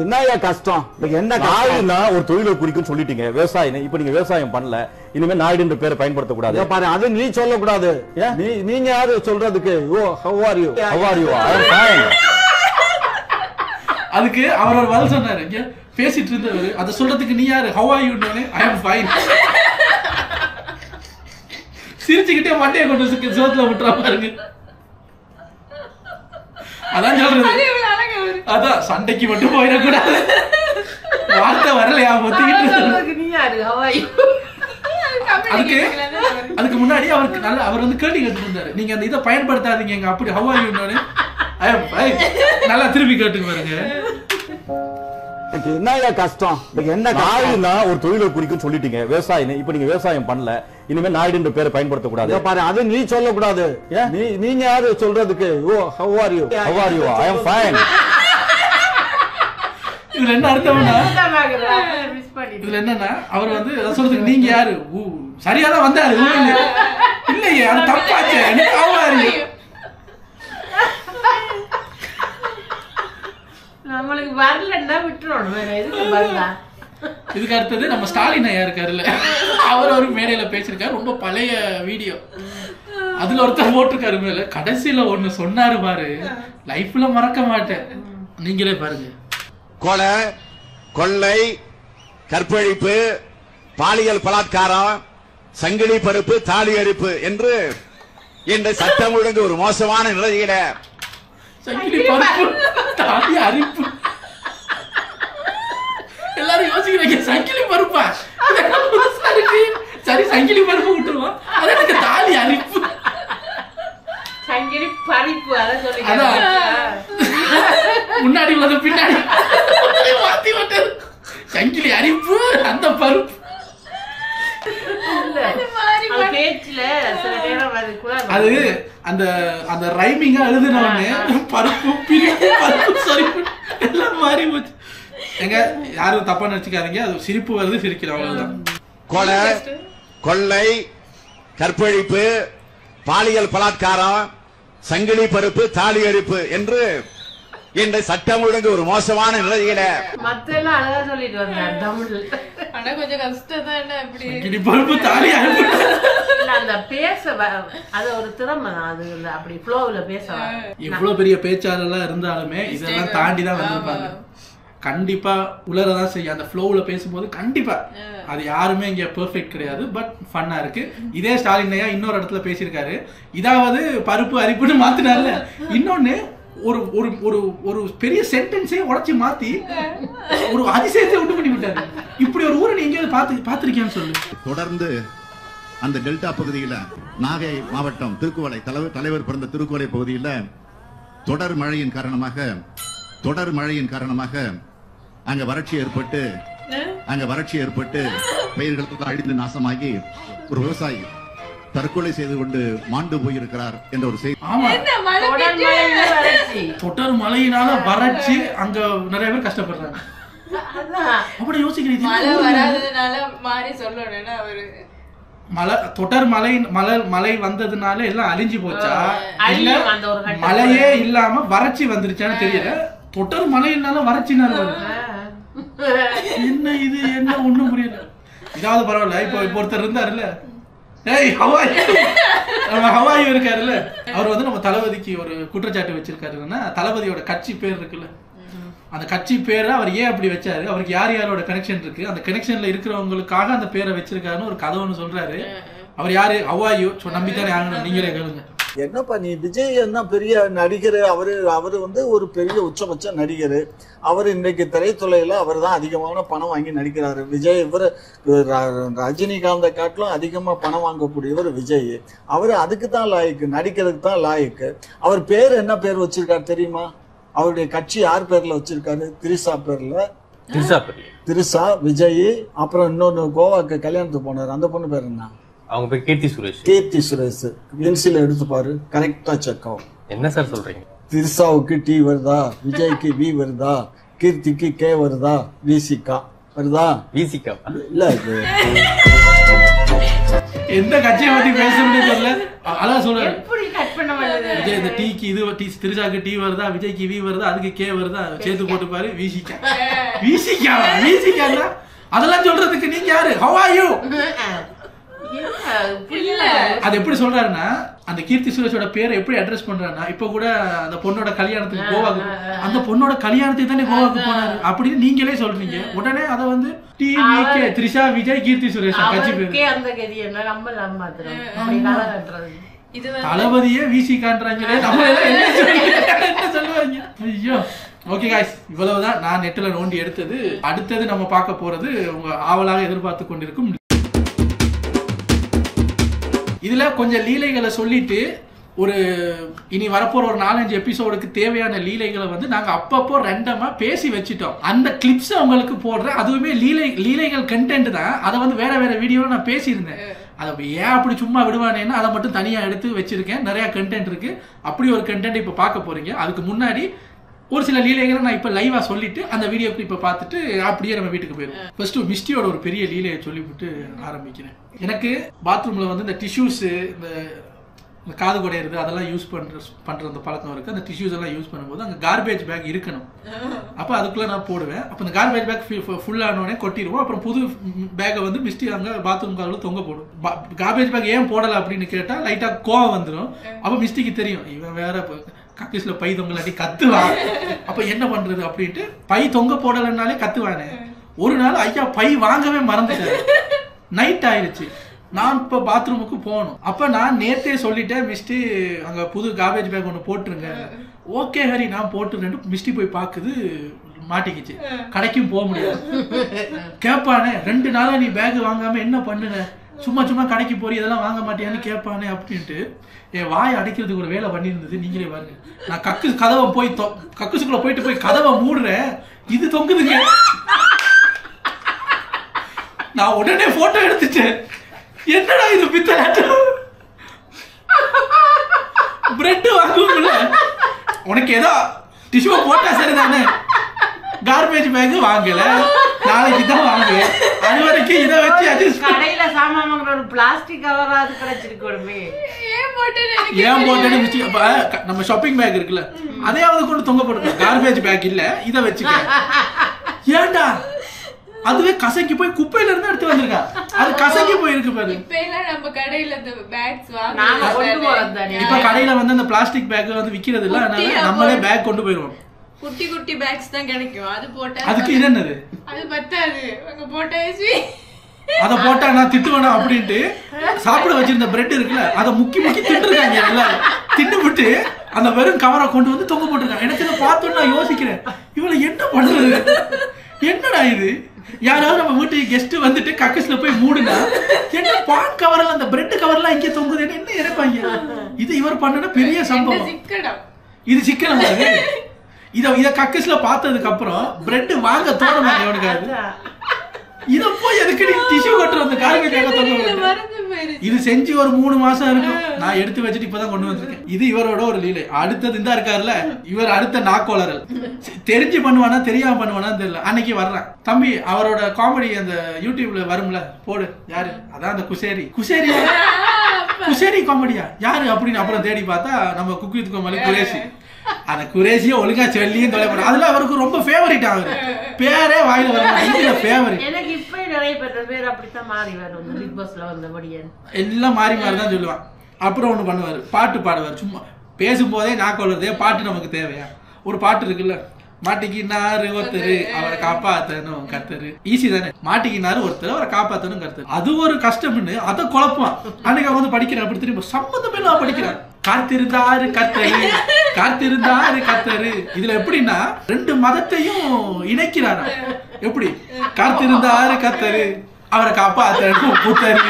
Speaker 21: என்னையா கஷ்டம், என்ன நாயுன்னா ஒரு தொழிலை குறிக்கும் சொல்லிட்டீங்க, விவசாயம். இப்ப நீங்க விவசாயம் பண்ணல, இனிமே நாயுடுன்ற பேரை பயன்படுத்த கூடாது. பாரு, அது நீ சொல்ல கூடாது. நீங்க யாரு சொல்றதுக்கு? how are you? I am fine.
Speaker 1: அதுக்கு அவர் ஒரு பதில் சொன்னாரு. இங்க பேசிட்டு இருந்தவர் அதை சொல்றதுக்கு நீ யாரு? how are you? I am fine. சிரிச்சுக்கிட்டே மண்டையை கொண்டு சோத்துல விட்டுறா பாருங்க. அதான் சொல்றது, அதான் சண்டைக்கு மட்டும் போயிடக்கூடாது, வார்த்தை வரலையா ஒத்திக்கிட்டு. அதுக்கு முன்னாடி அவர் வந்து கேள்வி கேட்டு இருந்தாரு, நீங்க அந்த இதை பயன்படுத்தாதீங்க அப்படி. how are you? நல்லா திருப்பி கேட்டு பாருங்க.
Speaker 21: என்னையா கஷ்டம், என்ன நாயுன்னா ஒரு தொழிலை குறிக்கும் சொல்லிட்டீங்க, விவசாயம். இப்ப நீங்க விவசாயம் பண்ணல, இனிமே நாயுடுன்ற பேரை பயன்படுத்த கூடாது. பாரு, அது நீ சொல்ல கூடாது. நீங்க யாரு சொல்றதுக்கு? how are you? I am fine.
Speaker 1: இதுல என்ன அர்த்தம்னா, இதுல என்னன்னா அவர் வந்து சொல்றதுக்கு நீங்க யாரு, சரியாதான் வந்தாரு இல்லையே, அது தப்பாச்சு, how are you?
Speaker 2: நம்மளுக்கு வரலன்னா விட்டுறோம், வேற எதுக்கு வரல.
Speaker 1: இதுக்கு அடுத்தது நம்ம ஸ்டாலின் ஐயா இருக்காருல்ல, அவர் ஒரு மேடையில பேசிருக்காரு, ரொம்ப பழைய வீடியோ. அதுல ஒருத்தர் போட்டிருக்காரு மேல, கடைசியில ஒண்ணு சொன்னாரு பாரு, லைஃப்ல மறக்க மாட்டேன், நீங்களே பாருங்க.
Speaker 9: கொலை, கொள்ளை, கற்பழிப்பு, பாலியல் பலாத்காரம், சங்கிலி பருப்பு, தாலி அரிப்பு என்று இந்த சட்டம் ஒழுங்கு ஒரு மோசமான நிலையில,
Speaker 1: சங்கிலி பருப்பு தாலி அரிப்பு, எல்லாரும் யோசிக்கிறீங்க சங்கிலி பருப்பா, சரி சங்கிலி பருப்பு விட்டுருவோம், அது எனக்கு தாலி அரிப்பு,
Speaker 2: சங்கிலி பறிப்பு, அத சொல்லுங்க.
Speaker 1: முன்னாடி உள்ளது பின்னாடி மாத்தி விட்டது, சங்கிலி அரிப்பு அந்த பருப்பு. அது அந்த அந்த ரைமிங்கா எழுதுனவனே பருப்பு பிரிப்பு பருப்பு சரிப்பு எல்லாம் மாறி போச்சு. எங்க யாரும் தப்பா நினைச்சுக்காதீங்க, அது சிரிப்பு வருது, சிரிக்கிறோம் அவ்வளவுதான்.
Speaker 9: கொலை, கொள்ளை, கற்பழிப்பு, பாலியல் பலாத்காரம், சங்கிலி பருப்பு, தாலி அரிப்பு என்று இந்த சட்டம் ஒழுங்கு ஒரு மோசமான நிலையில,
Speaker 2: மத்தெல்லாம் அழகா சொல்லிட்டு வந்தார் தமிழ்ல.
Speaker 5: ஆனா கொஞ்சம் கஷ்டம் தான். என்ன அப்படி
Speaker 1: சங்கிலி பருப்பு தாலி அரிப்பு
Speaker 2: அந்த பேச அது ஒரு திறமை, அது அப்படி ஃப்ளோவுல பேச.
Speaker 1: எவ்வளவு பெரிய பேச்சாளர்களா இருந்தாலுமே இதெல்லாம் தாண்டி தான் வந்திருப்பாங்க. கண்டிப்பா உலரதான் செய்யும். அந்த ஃப்ளோல பேசும்போது கண்டிப்பா அது யாருமே இங்க பெர்ஃபெக்ட் கிடையாது. பட் ஃபன்னா இருக்கு. இதே ஸ்டாலின் ஐயா இன்னொரு இடத்துல பேசியிருக்காரு, இதாவது பருப்பு அரிப்புன்னு மாத்தினார்ல. இன்னொன்னு ஒரு ஒரு ஒரு ஒரு பெரிய சென்டென்ஸே உடைச்சு மாத்தி ஒரு அதிசயத்தை உண்டு பண்ணி விட்டாரு. இப்படி ஒரு ஊரை நீங்க பாத்திருக்கேன்னு சொல்லு.
Speaker 3: தொடர்ந்து அந்த டெல்டா பகுதியில நாகை மாவட்டம் திருக்குவளை தலைவர் பிறந்த திருக்குவளை பகுதியில தொடர் மழையின் காரணமாக அங்க வறட்சி ஏற்பட்டு பயிர்கள் அழிந்து நாசமாகி ஒரு விவசாயி தற்கொலை செய்து கொண்டு மாண்டு போயிருக்கிறார் என்ற ஒரு செய்தி.
Speaker 1: தொடர் மழையினால வறட்சி அங்க நிறைய பேர் கஷ்டப்படுறாங்க. அப்படி யோசிக்கிறீங்க தொடர் மழை வந்ததுனால எல்லாம் அழிஞ்சு போச்சா, இல்ல மழையே இல்லாம வறட்சி வந்துருச்சான்னு தெரியல. தொடர் மழையினால வறட்சினால என்ன இது என்ன ஒண்ணும் புரியல. இதாவது பரவாயில்ல. இப்போ ஒருத்தர் இருந்தாருல்ல, ஹவாயு இருக்காருல்ல, அவர் வந்து நம்ம தளபதிக்கு ஒரு குற்றச்சாட்டு வச்சிருக்காருன்னா, தளபதியோட கட்சி பேர் இருக்குல்ல, அந்த கட்சி பேரை அவர் ஏன் அப்படி வச்சாரு, அவருக்கு யாரோட கனெக்ஷன் இருக்கு, அந்த கனெக்ஷன்ல இருக்கிறவங்களுக்காக அந்த பேரை வச்சிருக்காருன்னு ஒரு கதை ஒன்று சொல்றாரு. அவர் யாரு? ஹவாயு. நம்பித்தானே ஆகணும். நீங்களே கேளுங்க.
Speaker 22: என்னப்பா நீ விஜய் என்ன பெரிய நடிகர், அவரு வந்து ஒரு பெரிய உச்சபட்ச நடிகர். அவர் இன்னைக்கு திரைத்துறையில அவர் தான் அதிகமான பணம் வாங்கி நடிக்கிறாரு. விஜய் இவர் ரஜினிகாந்தை காட்டிலும் அதிகமா பணம் வாங்கக்கூடியவர் விஜய். அவர் அதுக்கு தான் லாய்க்கு, நடிக்கிறதுக்கு தான் லாய்க்கு. அவர் பேர் என்ன பேர் வச்சிருக்காரு தெரியுமா? அவருடைய கட்சி யார் பேர்ல வச்சிருக்காரு? திரிசா பேர்ல. திரிசா விஜய். அப்புறம் இன்னொன்னு கோவாக்கு கல்யாணத்துக்கு போனாரு, அந்த பொண்ணு பேர் என்ன?
Speaker 17: அவங்க பேர் கீர்த்தி சுரேஷ்.
Speaker 22: கீர்த்தி சுரேஷ். பென்சில் எடுத்து பாரு, கரெக்டா செக் ஆகும்.
Speaker 17: என்ன சார் சொல்றீங்க?
Speaker 22: திரிசாவுக்கு டி வருதா, விஜய்க்கு வி வருதா, கீர்த்திக்கு கே வருதா, விசிகா வருதா?
Speaker 17: விசிகா
Speaker 22: இல்ல, இது
Speaker 1: எந்த கட்சியை பத்தி பேசணும்னு தெரியல. அதான் சொல்றாரு,
Speaker 2: எப்படி கட் பண்ண முடியாது?
Speaker 1: விஜய் இந்த டீக்கு இது திரிசாக்கு டி வருதா, விஜய்க்கு வி வருதா, அதுக்கு கே வருதா, சேர்த்து போட்டு பாரு. விசிகா அதெல்லாம் சொல்றதுக்கு நீங்க யாரு? How are you? அது எப்படி சொல்றாருன்னா, அந்த கீர்த்தி சுரேஷோட பேரை எப்படி அட்ரஸ் பண்றாருன்னா, இப்ப கூட அந்த பொண்ணோட கல்யாணத்துக்கு கோவாக்கு, அந்த பொண்ணோட கல்யாணத்துக்கு தானே கோவாக்கு போனாரு அப்படின்னு நீங்களே சொல்றீங்க. உடனே அத வந்து டிவிகே திரிஷா விஜய் கீர்த்தி சுரேஷ் கட்சி பேரு.
Speaker 2: அந்த கதி என்ன நம்ம மாத்திரம்
Speaker 1: தளபதியே விசி காண்றாங்களே, நம்ம என்ன சொல்லுவாங்க? ஐயோ. ஓகே காய்ஸ், இவ்வளவுதான் நான் நெட்ல நோண்டி எடுத்தது. அடுத்தது நம்ம பார்க்க போறது உங்க ஆவலாக எதிர்பார்த்து கொண்டிருக்கும். இதுல கொஞ்சம் லீலைகளை சொல்லிட்டு ஒரு இனி வரப்போற ஒரு 4-5 எபிசோடுக்கு தேவையான லீலைகளை வந்து நாங்க அப்பப்போ ரெண்டமா பேசி வச்சுட்டோம். அந்த கிளிப்ஸ் உங்களுக்கு போடுறேன். அதுவுமே லீலைகள் கண்டென்ட் தான். அதை வந்து வேற வேற வீடியோல நான் பேசியிருந்தேன். அதை ஏன் அப்படி சும்மா விடுவானேன்னா அதை மட்டும் தனியா எடுத்து வச்சிருக்கேன். நிறைய கண்டென்ட் இருக்கு. அப்படி ஒரு கண்டென்ட் இப்ப பார்க்க போறீங்க. அதுக்கு முன்னாடி ஒரு சில லீலைகளை நான் இப்ப லைவா சொல்லிட்டு அந்த வீடியோக்கு இப்ப பார்த்துட்டு அப்படியே நம்ம வீட்டுக்கு போயிடுவோம். ஃபர்ஸ்ட் மிஸ்டியோட ஒரு பெரிய லீலையை சொல்லிவிட்டு ஆரம்பிக்கிறேன். எனக்கு பாத்ரூம்ல வந்து இந்த டிஷ்யூஸ், இந்த காது குடையிறது அதெல்லாம் யூஸ் பண்ற அந்த பழக்கம் இருக்கு. அந்த டிஷ்யூஸ் எல்லாம் யூஸ் பண்ணும்போது அங்க கார்பேஜ் பேக் இருக்கணும். அப்ப அதுக்குள்ள நான் போடுவேன். அப்ப இந்த கார்பேஜ் பேக் ஃபுல் ஆனோடனே கொட்டிடுவோம். அப்புறம் புது பேக்கை வந்து மிஸ்டி அங்க பாத்ரூம் காலில் தொங்க போடும். கார்பேஜ் பேக் ஏன் போடல அப்படின்னு கேட்டா லைட்டா கோவம் வந்துடும். அப்ப மிஸ்டிக்கு தெரியும், இவன் வேற கக்கிஸ்ல பை தொங்கலாட்டி கத்துவான். அப்ப என்ன பண்றது அப்படின்ட்டு பை தொங்க போடலன்னாலே கத்துவானே. ஒரு நாள் ஐயா பை வாங்கவே மறந்துட்டாரு. நைட் ஆயிடுச்சு. நான் இப்ப பாத்ரூமுக்கு போகணும். அப்ப நான் நேத்தே சொல்லிட்டேன், மிஸ்டி அங்க புது கார்பேஜ் பேக் ஒண்ணு போட்டுருங்க. ஓகே ஹரி நான் போட்டுறேன். மிஸ்டி போய் பாக்குது, மாட்டிக்கிச்சு. கடைக்கும் போக முடியாது. கேட்பானே, 2 நாளா நீ பேக் வாங்காம என்ன பண்ணுன, சும்மா சும்மா கடைக்கு போறீ, இதெல்லாம் வாங்க மாட்டியான்னு கேட்பானே அப்படின்ட்டு என் வாய் அடைக்கிறதுக்கு ஒரு வேலை பண்ணியிருந்தது. நீங்களே பாருங்க. நான் கதவை போய் கக்குசுக்குள்ள போய் கதவை மூடுறேன், இது தொங்குதுங்க. நான் உடனே போட்டோ எடுத்துட்டேன். என்னடா இது பித்தலாட்டம், பிரெட் வாங்கும்ல, உனக்கு ஏதோ டிஷ்யூ போட்டா சரிதானே, கார்பேஜ் பேக் வாங்கல, நாளைக்கு தான் வாங்கு, அது வரைக்கும் இதை வச்சு அட்ஜஸ்ட்.
Speaker 2: கடையில சாமான் வாங்குற ஒரு பிளாஸ்டிக் கவர் அது கிடைச்சிருக்கோமே.
Speaker 1: ஏன் போட்டேன்னு நம்ம ஷாப்பிங் பேக் இருக்குல்ல, அதையாவது கொண்டு தொங்க போடுங்க. கார்பேஜ் பேக் இல்ல, இதை வச்சுக்க. ஏன்டா அதுவே கசக்கி போய் குப்பையில இருந்து எடுத்து வந்திருக்கா. அது கசக்கி போயிருக்கு பாரு.
Speaker 5: இப்ப எல்லாம் நம்ம கடையில இந்த பேக்ஸ்
Speaker 1: இப்ப கடையில வந்து அந்த பிளாஸ்டிக் பேக் வந்து விக்கிறது இல்ல, அதனால நம்மளே பேக் கொண்டு போயிருவோம்.
Speaker 5: குட்டி குட்டி பேக்ஸ் தான் கிடைக்கும். அது போட்டா
Speaker 1: அதுக்கு இது என்னது?
Speaker 5: அது பத்தாது. அங்க போட்டாச்சு.
Speaker 1: அத போட்டா நான் திட்டுவேனா அப்படின்ட்டு சாப்பிட வச்சிருந்த பிரெட் இருக்குல்ல அதை முக்கி திட்டுருக்காங்க எல்லாரும். திட்டுவிட்டு அந்த வெறும் கவரை கொண்டு வந்து தொங்க போட்டுருக்காங்க. எனக்கு இதை பார்த்தோன்னு நான் யோசிக்கிறேன், இவளை என்ன பண்றது, என்னடா இது? யாராவது நம்ம வீட்டுக்கு கெஸ்ட் வந்துட்டு கக்கஸ்ல போய் மூடுனா என்ன பான் கவர்ல அந்த பிரெட் கவர்லாம் இங்கே தொங்குது, என்ன இறப்பாங்க? இது இவர் பண்ணன பெரிய சம்பவம். இது சிக்கனம். இத கக்கஸ்ல பார்த்ததுக்கு அப்புறம் பிரெட் வாங்க தோணணும் எவனுக்காது. இத போய் எதுக்கு நீ டிஷ்யூ கட்டுற அந்த கார்பேஜாக தொங்க? இது செஞ்சு ஒரு 3 மாசம் இருக்கும். நான் எடுத்து வச்சுட்டு இப்பதான் கொண்டு வந்திருக்கேன். இது இவரோட ஒரு லீலை. அடுத்தது இந்த இருக்காருல்ல, இவர் அடுத்த நாக்கோளரல். தெரிஞ்சு பண்ணுவானா தெரியாம பண்ணுவானான்னு தெரியல. அன்னைக்கு வர்றான் தம்பி, அவரோட காமெடி அந்த யூடியூப்ல வரும்ல, போடு. யாரு? அதான் அந்த குசேரி காமெடியா யாரு அப்படின்னு அப்புறம் தேடி பார்த்தா நம்ம குக் வித் கோமாளி குரேஷி. அந்த குரேஷியை ஒழுங்கா சொல்லியும் தொலைப்படும். அதுல அவருக்கு ரொம்ப ஃபேவரட் ஆகுது. பேரே வாயில வர ஃபேவரட்.
Speaker 2: எனக்கு இப்ப நிறைய பேர் அப்படித்தான் மாறி வரும். பிக் பாஸ்ல வந்தபடியா
Speaker 1: எல்லாம் மாறி மாறி தான் சொல்லுவான். அப்புறம் ஒண்ணு பண்ணுவாரு, பாட்டு பாடுவார். சும்மா பேசும்போதே நாக்கொள்ளுறதே. பாட்டு நமக்கு தேவையா? ஒரு பாட்டு இருக்குல்ல, மாட்டிக்கினாரு ஒருத்தர் அவரை காப்பாத்தணும் கர்த்தரு. ஈஸி தானே, மாட்டிக்கினாரு ஒருத்தர் அவரை காப்பாத்தணும் கர்த்தர். அது ஒரு கஷ்டம்னு அதை குழப்பான். அன்னைக்கு அவன் வந்து படிக்கிறான். அப்படி திரும்ப சம்பந்தமே இல்லாம படிக்கிறான். காத்திருந்தாரு கர்த்தரு. இதுல எப்படின்னா 2 மதத்தையும் இணைக்கிறாரா. எப்படி? காத்திருந்தாரு கர்த்தரு அவரை காப்பாத்தணும் புத்தரு.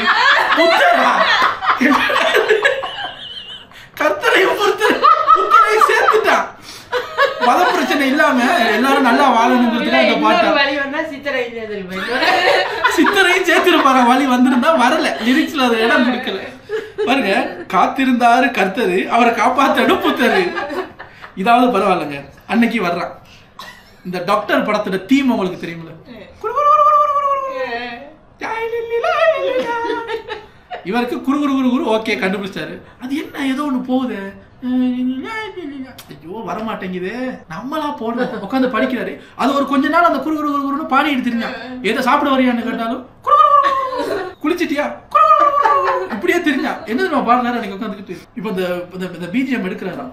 Speaker 1: கர்த்தரையும் புத்தரையும் சேர்த்துட்டான். மத பிரச்சனை இல்லாம எல்லாரும் நல்லா வாழணுங்கிறதுக்கு இந்த பாட்டு. சித்தரையும் சேர்த்திருப்பாரு. வழி வந்திருந்தா வரல, லிரிக்ஸ்ல அது இடம் கொடுக்கல. பாருங்க, காத்திருந்தாரு கர்த்தரு அவரை காப்பாத்தணும் புத்தரு. இதாவது பரவாயில்லைங்க. அன்னைக்கு வர்றான். இந்த டாக்டர் படத்தோட தீம் உங்களுக்கு தெரியுமில்ல, இவருக்கு குரு குரு குரு குரு ஓகே கண்டுபிடிச்சாரு. அது என்ன ஏதோ ஒண்ணு போகுது, ஐயோ வரமாட்டேங்குது, நம்மளா போடணும். உட்காந்து படிக்கிறாரு. அது ஒரு கொஞ்ச நாள் அந்த குரு குரு குரு குருன்னு பாடிட்டு தெரிஞ்சான். ஏதோ சாப்பிட வரையான்னு கேட்டாலும் குளிச்சிட்டியா இப்படியே தெரிஞ்சான். என்ன நம்ம பாடுறாரு அன்னைக்கு உட்காந்துக்கிட்டு. இப்ப இந்த பிஜிஎம் எடுக்கிறாராம்.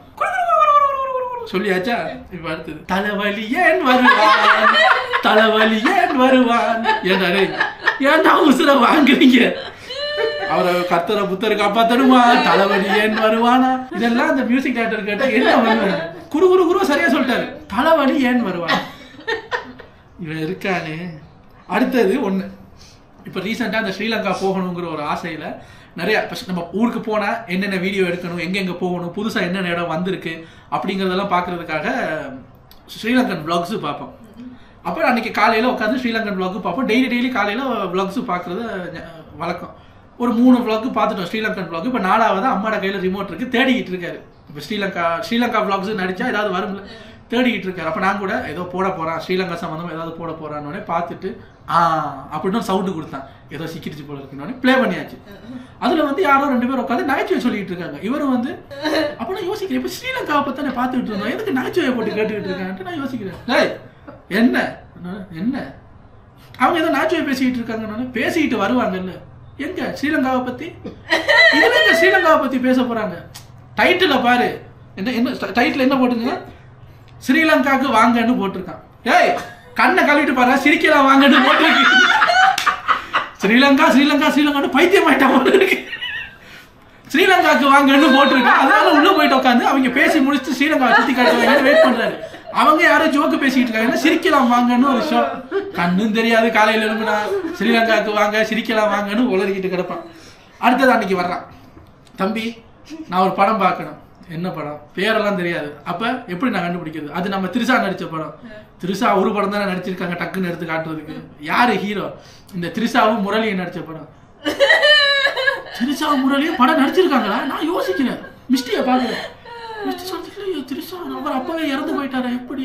Speaker 1: சொல்லியாச்சா? இப்ப அடுத்தது தலைவலி ஏன் வருவான் என்றாரு. ஏன்டா உசுர வாங்குறீங்க? அவரை கர்த்தரை புத்தரை காப்பாத்தணுமா, தலைவலி ஏன் வருவானா? இதெல்லாம் அந்த மியூசிக் டைரக்டர் கேட்டா என்ன வருவாங்க? குரு குரு குரு சரியா சொல்லிட்டாரு, தலைவலி ஏன் வருவான். இவன் இருக்கானே. அடுத்தது ஒண்ணு, இப்ப ரீசெண்டா அந்த ஸ்ரீலங்கா போகணுங்கிற ஒரு ஆசையில நிறைய நம்ம ஊருக்கு போனா என்னென்ன வீடியோ எடுக்கணும், எங்கெங்க போகணும், புதுசா என்னென்ன இடம் வந்திருக்கு அப்படிங்கறதெல்லாம் பாக்குறதுக்காக ஸ்ரீலங்கன் vlogs பார்ப்போம். அப்புறம் அன்னைக்கு காலையில உட்காந்து ஸ்ரீலங்கன் vlog பார்ப்போம். டெய்லி காலையில vlogs பாக்குறது வழக்கம். ஒரு 3 vlog பார்த்துட்டோம் ஸ்ரீலங்கன் vlog. இப்ப 4வது அம்மாட கையில ரிமோட் இருக்கு, தேடிக்கிட்டு இருக்காரு. இப்ப ஸ்ரீலங்கா vlogs நடிச்சா ஏதாவது வரும்ல, தேடிக்கிட்டு இருக்காரு. அப்ப நான் கூட ஏதோ போட போறான், ஸ்ரீலங்கா சம்பந்தம் ஏதாவது போட போறான்னு பார்த்துட்டு அப்படின்னு சவுண்டு கொடுத்தான். ஏதோ சிக்கிடுச்சு போல இருக்குன்னு பிளே பண்ணியாச்சு. அதுல வந்து யாரோ 2 பேர் உட்காந்து நகைச்சுவை சொல்லிட்டு இருக்காங்க. இவரும் வந்து அப்ப நான் யோசிக்கிறேன், இப்ப ஸ்ரீலங்காவை பத்தி நான் பார்த்துட்டு இருந்தோம், எதுக்கு நகைச்சுவையை போட்டு கேட்டுக்கிட்டு இருக்கான்ட்டு நான் யோசிக்கிறேன். என்ன அவங்க ஏதோ நகைச்சுவை பேசிக்கிட்டு இருக்காங்க. பேசிக்கிட்டு வருவாங்கல்ல, எங்க ஸ்ரீலங்காவை பத்தி இதுல ஸ்ரீலங்காவை பத்தி பேச போறாங்க. டைட்டில பாரு, என்ன டைட்டில் என்ன போட்டுங்க, ஸ்ரீலங்காக்கு வாங்கன்னு போட்டிருக்கான். ஏய் கண்ணை கழுவிட்டு பாரு, சிரிக்கலாம் வாங்கன்னு போட்டிருக்கு. ஸ்ரீலங்கா பைத்தியம் ஆயிட்டாங்க இருக்கு. ஸ்ரீலங்காக்கு வாங்கன்னு போட்டிருக்கான். அதனால உள்ள போயிட்டு உட்காந்து அவங்க பேசி முடிச்சுட்டு ஸ்ரீலங்கா சுத்தி காட்டுவாங்க வெயிட் பண்றாரு. அவங்க யாரும் ஜோக்கு பேசிக்கிட்டு இருக்காங்க, சிரிக்கலாம் வாங்கன்னு ஒரு ஷோ. கண்ணும் தெரியாது, காலையில எழுந்துனா ஸ்ரீலங்காக்கு வாங்க சிரிக்கலாம் வாங்கன்னு உளறிக்கிட்டு கிடப்பான். அடுத்தது அன்னைக்கு வர்றான், தம்பி நான் ஒரு படம் பார்க்கணும். என்ன படம்? பேரெல்லாம் தெரியாது. அப்ப எப்படி நான் கண்டுபிடிக்கிறது? அது நம்ம திரிஷா நடிச்ச படம். திரிஷா ஒரு படம் தானே நடிச்சிருக்காங்க, டக்குன்னு எடுத்து காட்டுறதுக்கு. யாரு ஹீரோ? இந்த திரிஷாவும் முரளியும் நடிச்ச படம். திரிஷாவும் முரளியும் படம் நடிச்சிருக்காங்களா? நான் யோசிக்கிறேன், மிஸ்டியை பாக்குறேன். மிஸ்டி சொல்லிட்டு திரிஷா அவர் அப்பவே இறந்து போயிட்டாரு. எப்படி?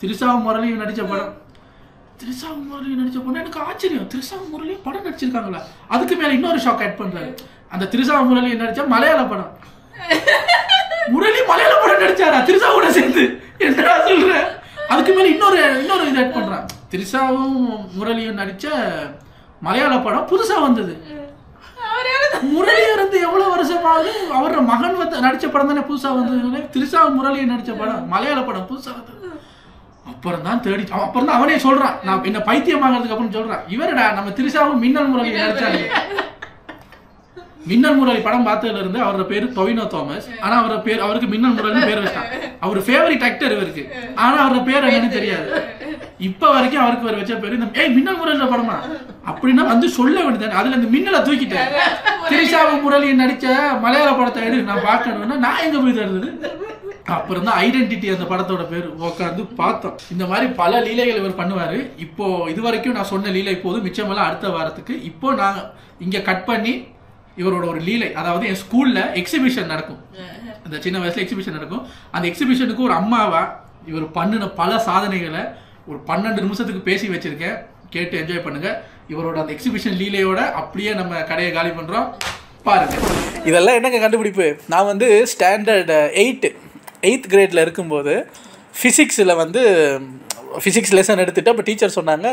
Speaker 1: திரிஷாவும் முரளியும் நடிச்ச படம். எனக்கு ஆச்சரியம், திரிஷாவும் முரளியும் படம் நடிச்சிருக்காங்களா? அதுக்கு மேல இன்னொரு ஷாக் ஆட் பண்றாரு. அந்த திரிஷாவும் முரளியும் நடிச்ச மலையாள படம். முரளி மலையாள படம் நடிச்சாரா திரிஷா கூட சேர்ந்து? என்னடா சொல்ற? அதுக்கு மேல இன்னொரு இது ஆட் பண்றான். திரிஷாவும் முரளியும் நடிச்ச மலையாள படம் புதுசா வந்தது. முரளி இருந்து எவ்வளவு வருஷமாவது அவரோட மகன் வந்து நடிச்ச படம் தானே புதுசா வந்தது. திரிஷாவும் முரளியும் நடிச்ச படம் மலையாள படம் புதுசா வந்தது. அப்புறம் தான் தேடி அப்புறம் தான் அவனே சொல்றான், நான் என்ன பைத்தியம் வாங்குறதுக்கு அப்புறம் சொல்றான், இவரடா நம்ம திரிஷாவும் மின்னல் முரளி நடிச்சாங்க. மின்னல் முரளி படம் பார்த்ததுல இருந்து அவரோட பேரு டொவினோ தாமஸ், ஆனா அவருக்கு மின்னல் முரளின்னு பேர் வச்சான். அவர் ஃபேவரட் ஆக்டர் இவருக்கு, ஆனா அவரோட பேர் என்னன்னு தெரியாது. இப்ப வரைக்கும் அவருக்கு ஒரு வச்ச பேரு இந்த மின்னல் முரளில படமா அப்படின்னா வந்து சொல்ல வேண்டியது. அதுல இந்த மின்னலை தூக்கிட்டேன், திரிஷாவும் முரளி நடிச்ச மலையாள படத்தை எடு நான் பார்க்கணும்னா நான் எங்க போய் தருது. அப்புறம் தான் ஐடென்டிட்டி அந்த படத்தோட பேர் உட்காந்து பார்த்தோம். இந்த மாதிரி பல லீலைகள் இவர் பண்ணுவாரு. இப்போ இது வரைக்கும் நான் சொன்ன லீலை போது மிச்சமெல்லாம் அடுத்த வாரத்துக்கு. இப்போ நான் இங்க கட் பண்ணி இவரோட ஒரு லீலை, அதாவது என் ஸ்கூல்ல எக்ஸிபிஷன் நடக்கும், அந்த சின்ன வயசுல எக்ஸிபிஷன் நடக்கும். அந்த எக்ஸிபிஷனுக்கு ஒரு அம்மாவா இவர் பண்ணின பல சாதனைகளை ஒரு 12 நிமிஷத்துக்கு பேசி வச்சிருக்கேன். கேட்டு என்ஜாய் பண்ணுங்க. இவரோட அந்த எக்ஸிபிஷன் லீலையோட அப்படியே நம்ம கடையை காலி பண்றோம், பாருங்க. இதெல்லாம் என்னங்க கண்டுபிடிப்பு, நான் வந்து ஸ்டாண்டர்ட் 8th கிரேட்ல இருக்கும்போது ஃபிசிக்ஸில் வந்து ஃபிசிக்ஸ் லெசன் எடுத்துட்டு அப்போ டீச்சர் சொன்னாங்க,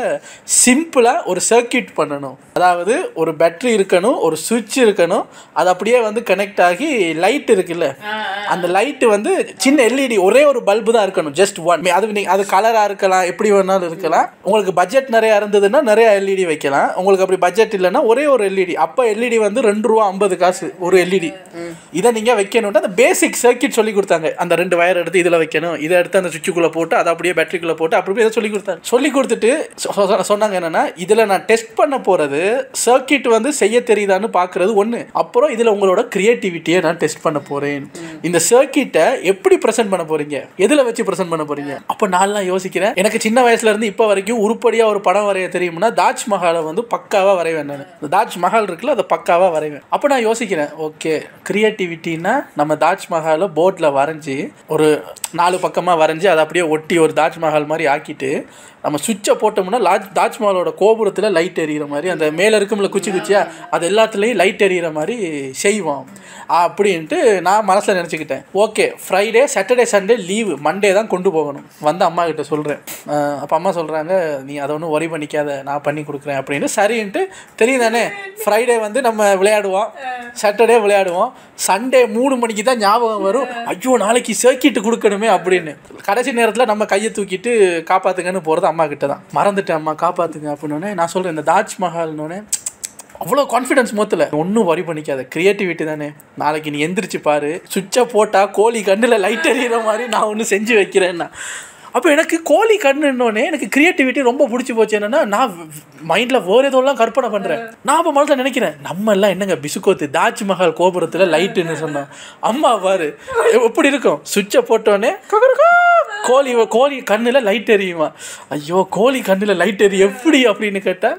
Speaker 1: சிம்பிளாக ஒரு சர்க்கியூட் பண்ணணும், அதாவது ஒரு பேட்டரி இருக்கணும், ஒரு சுவிட்ச் இருக்கணும், அது அப்படியே வந்து கனெக்ட் ஆகி லைட் இருக்குல்ல, அந்த லைட்டு வந்து சின்ன எல்இடி ஒரே ஒரு பல்பு தான் இருக்கணும், ஜஸ்ட் ஒன். அது கலராக இருக்கலாம், எப்படி வேணாலும் இருக்கலாம். உங்களுக்கு பட்ஜெட் நிறையா இருந்ததுன்னா நிறையா எல்இடி வைக்கலாம், உங்களுக்கு அப்படி பட்ஜெட் இல்லைன்னா ஒரே ஒரு எல்இடி. அப்போ எல்இடி வந்து ₹2.50 ஒரு எல்இடி. இதை நீங்கள் வைக்கணும்ட்டு அந்த பேசிக் சர்க்கியூட் சொல்லி கொடுத்தாங்க. அந்த 2 வயர் எடுத்து இதில் வைக்கணும், இதை எடுத்து அந்த சுவிட்சுக்குள்ளே போட்டு அதை அப்படியே பேட்டரிக்குள்ளே போட்டு அப்படி இதை சொல்லி கொடுத்தாங்க. சொல்லி கொடுத்துட்டு சொன்னாங்க என்னன்னா, இதில் நான் டெஸ்ட் பண்ண போகிறது சர்க்கியூட் வந்து செய்ய தெரியுதான்னு பார்க்கறது ஒன்று, அப்புறம் இதில் உங்களோட கிரியேட்டிவிட்டியை நான் டெஸ்ட் பண்ண போகிறேன். இந்த சர்க்கியூட்டை எப்படி ப்ரெசென்ட் பண்ண போகிறீங்க, எதில் வச்சு ப்ரெசென்ட் பண்ண போகிறீங்க. அப்போ நான்லாம் யோசிக்கிறேன், எனக்கு சின்ன வயசுலேருந்து இப்போ வரைக்கும் உருப்படியாக ஒரு படம் வரைய தெரியும்னா தாஜ்மஹாலை வந்து பக்காவாக வரைவேன். நான் இந்த தாஜ்மஹால் இருக்குல்ல, அதை பக்காவாக வரைவேன். அப்போ நான் யோசிக்கிறேன், ஓகே கிரியேட்டிவிட்டின்னா நம்ம தாஜ்மஹாலை போர்டில் வரைஞ்சி ஒரு 4 பக்கமாக வரைஞ்சி அதை அப்படியே ஒட்டி ஒரு தாஜ்மஹால் மாதிரி ஆக்கிட்டு நம்ம சுவிட்சை போட்டோம்னா தாஜ்மஹாலோட கோபுரத்தில் லைட் எரியிற மாதிரி, அந்த மேலே இருக்கும்ல குச்சி குச்சியா, அது எல்லாத்துலேயும் லைட் எரியிற மாதிரி செய்வோம் அப்படின்ட்டு நான் மனசில் நினச்சிக்கிட்டேன். Okay, Friday Saturday Sunday leave, Monday தான் கொண்டு போகணும். வந்து அம்மா கிட்ட சொல்கிறேன். அப்போ அம்மா சொல்கிறாங்க, நீ அதை ஒன்றும் ஒரி பண்ணிக்காத, நான் பண்ணி கொடுக்குறேன் அப்படின்னு. சரின்ட்டு தெரியும் தானே, ஃப்ரைடே வந்து நம்ம விளையாடுவோம், சாட்டர்டே விளையாடுவோம், சண்டே 3 மணிக்கு தான் ஞாபகம் வரும், ஐயோ நாளைக்கு சர்க்கியூட் கொடுக்கணுமே அப்படின்னு. கடைசி நேரத்தில் நம்ம கையை தூக்கிட்டு காப்பாற்றுங்கன்னு போகிறது அம்மா கிட்ட தான். மறந்துட்டேன் அம்மா காப்பாற்றுங்க அப்படின்னோடனே நான் சொல்கிறேன், இந்த தாஜ்மஹால்னோடனே அவ்வளோ கான்ஃபிடன்ஸ் மொத்தத்தில், ஒன்றும் வரி பண்ணிக்காத, கிரியேட்டிவிட்டி தானே, நாளைக்கு நீ எந்திரிச்சு பாரு, சுவிட்சை போட்டால் கோழி கண்ணில் லைட் எறிகிற மாதிரி நான் ஒன்று செஞ்சு வைக்கிறேன்னா. அப்போ எனக்கு கோழி கண்ணுன்னொடனே எனக்கு கிரியேட்டிவிட்டி ரொம்ப பிடிச்சி போச்சு. என்னென்னா நான் மைண்டில் வேறு எதோலாம் கற்பனை பண்ணுறேன். நான் அப்போ மனசில் நினைக்கிறேன், நம்ம எல்லாம் என்னங்க பிசுக்கோத்து தாஜ்மஹால் கோபுரத்தில் லைட்டுன்னு சொன்னோம், அம்மா பாரு எப்படி இருக்கும், சுவிட்சை போட்டோன்னே கோழி கண்ணில் லைட் எரியுமா, ஐயோ கோழி கண்ணில் லைட் எரியும் எப்படி அப்படின்னு கேட்டால்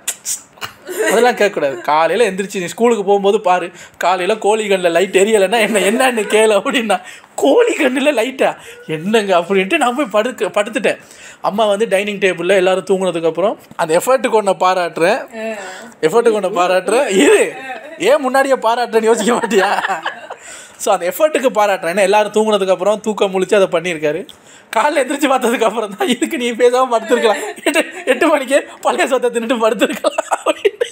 Speaker 1: அதெல்லாம் கேட்கக்கூடாது. காலையில் எந்திரிச்சு நீ ஸ்கூலுக்கு போகும்போது பாரு, காலையில் கோழி கண்ணில் லைட் எரியலைன்னா என்னன்னு கேளு அப்படின்னா, கோழி கண்ணில் லைட்டா என்னங்க அப்படின்ட்டு நான் போய் படுத்துட்டேன். அம்மா வந்து டைனிங் டேபிளில் எல்லோரும் தூங்கினதுக்கப்புறம் அந்த எஃபர்ட்டுக்கு ஒன்று பாராட்டுறேன், இது ஏன் முன்னாடியே பாராட்டுறேன்னு யோசிக்க மாட்டியா? ஸோ அந்த எஃபர்ட்டுக்கு பாராட்டுறேன். ஏன்னா எல்லோரும் தூங்கினதுக்கப்புறம் தூக்கம் முழிச்சு அதை பண்ணியிருக்காரு. காலையில் எந்திரிச்சு பார்த்ததுக்கப்புறம் தான் இதுக்கு நீ பேசாமல் படுத்துருக்கலாம், 8 மணிக்கே பழைய சொத்தை தின்னுட்டு படுத்துருக்கலாம் அப்படின்னு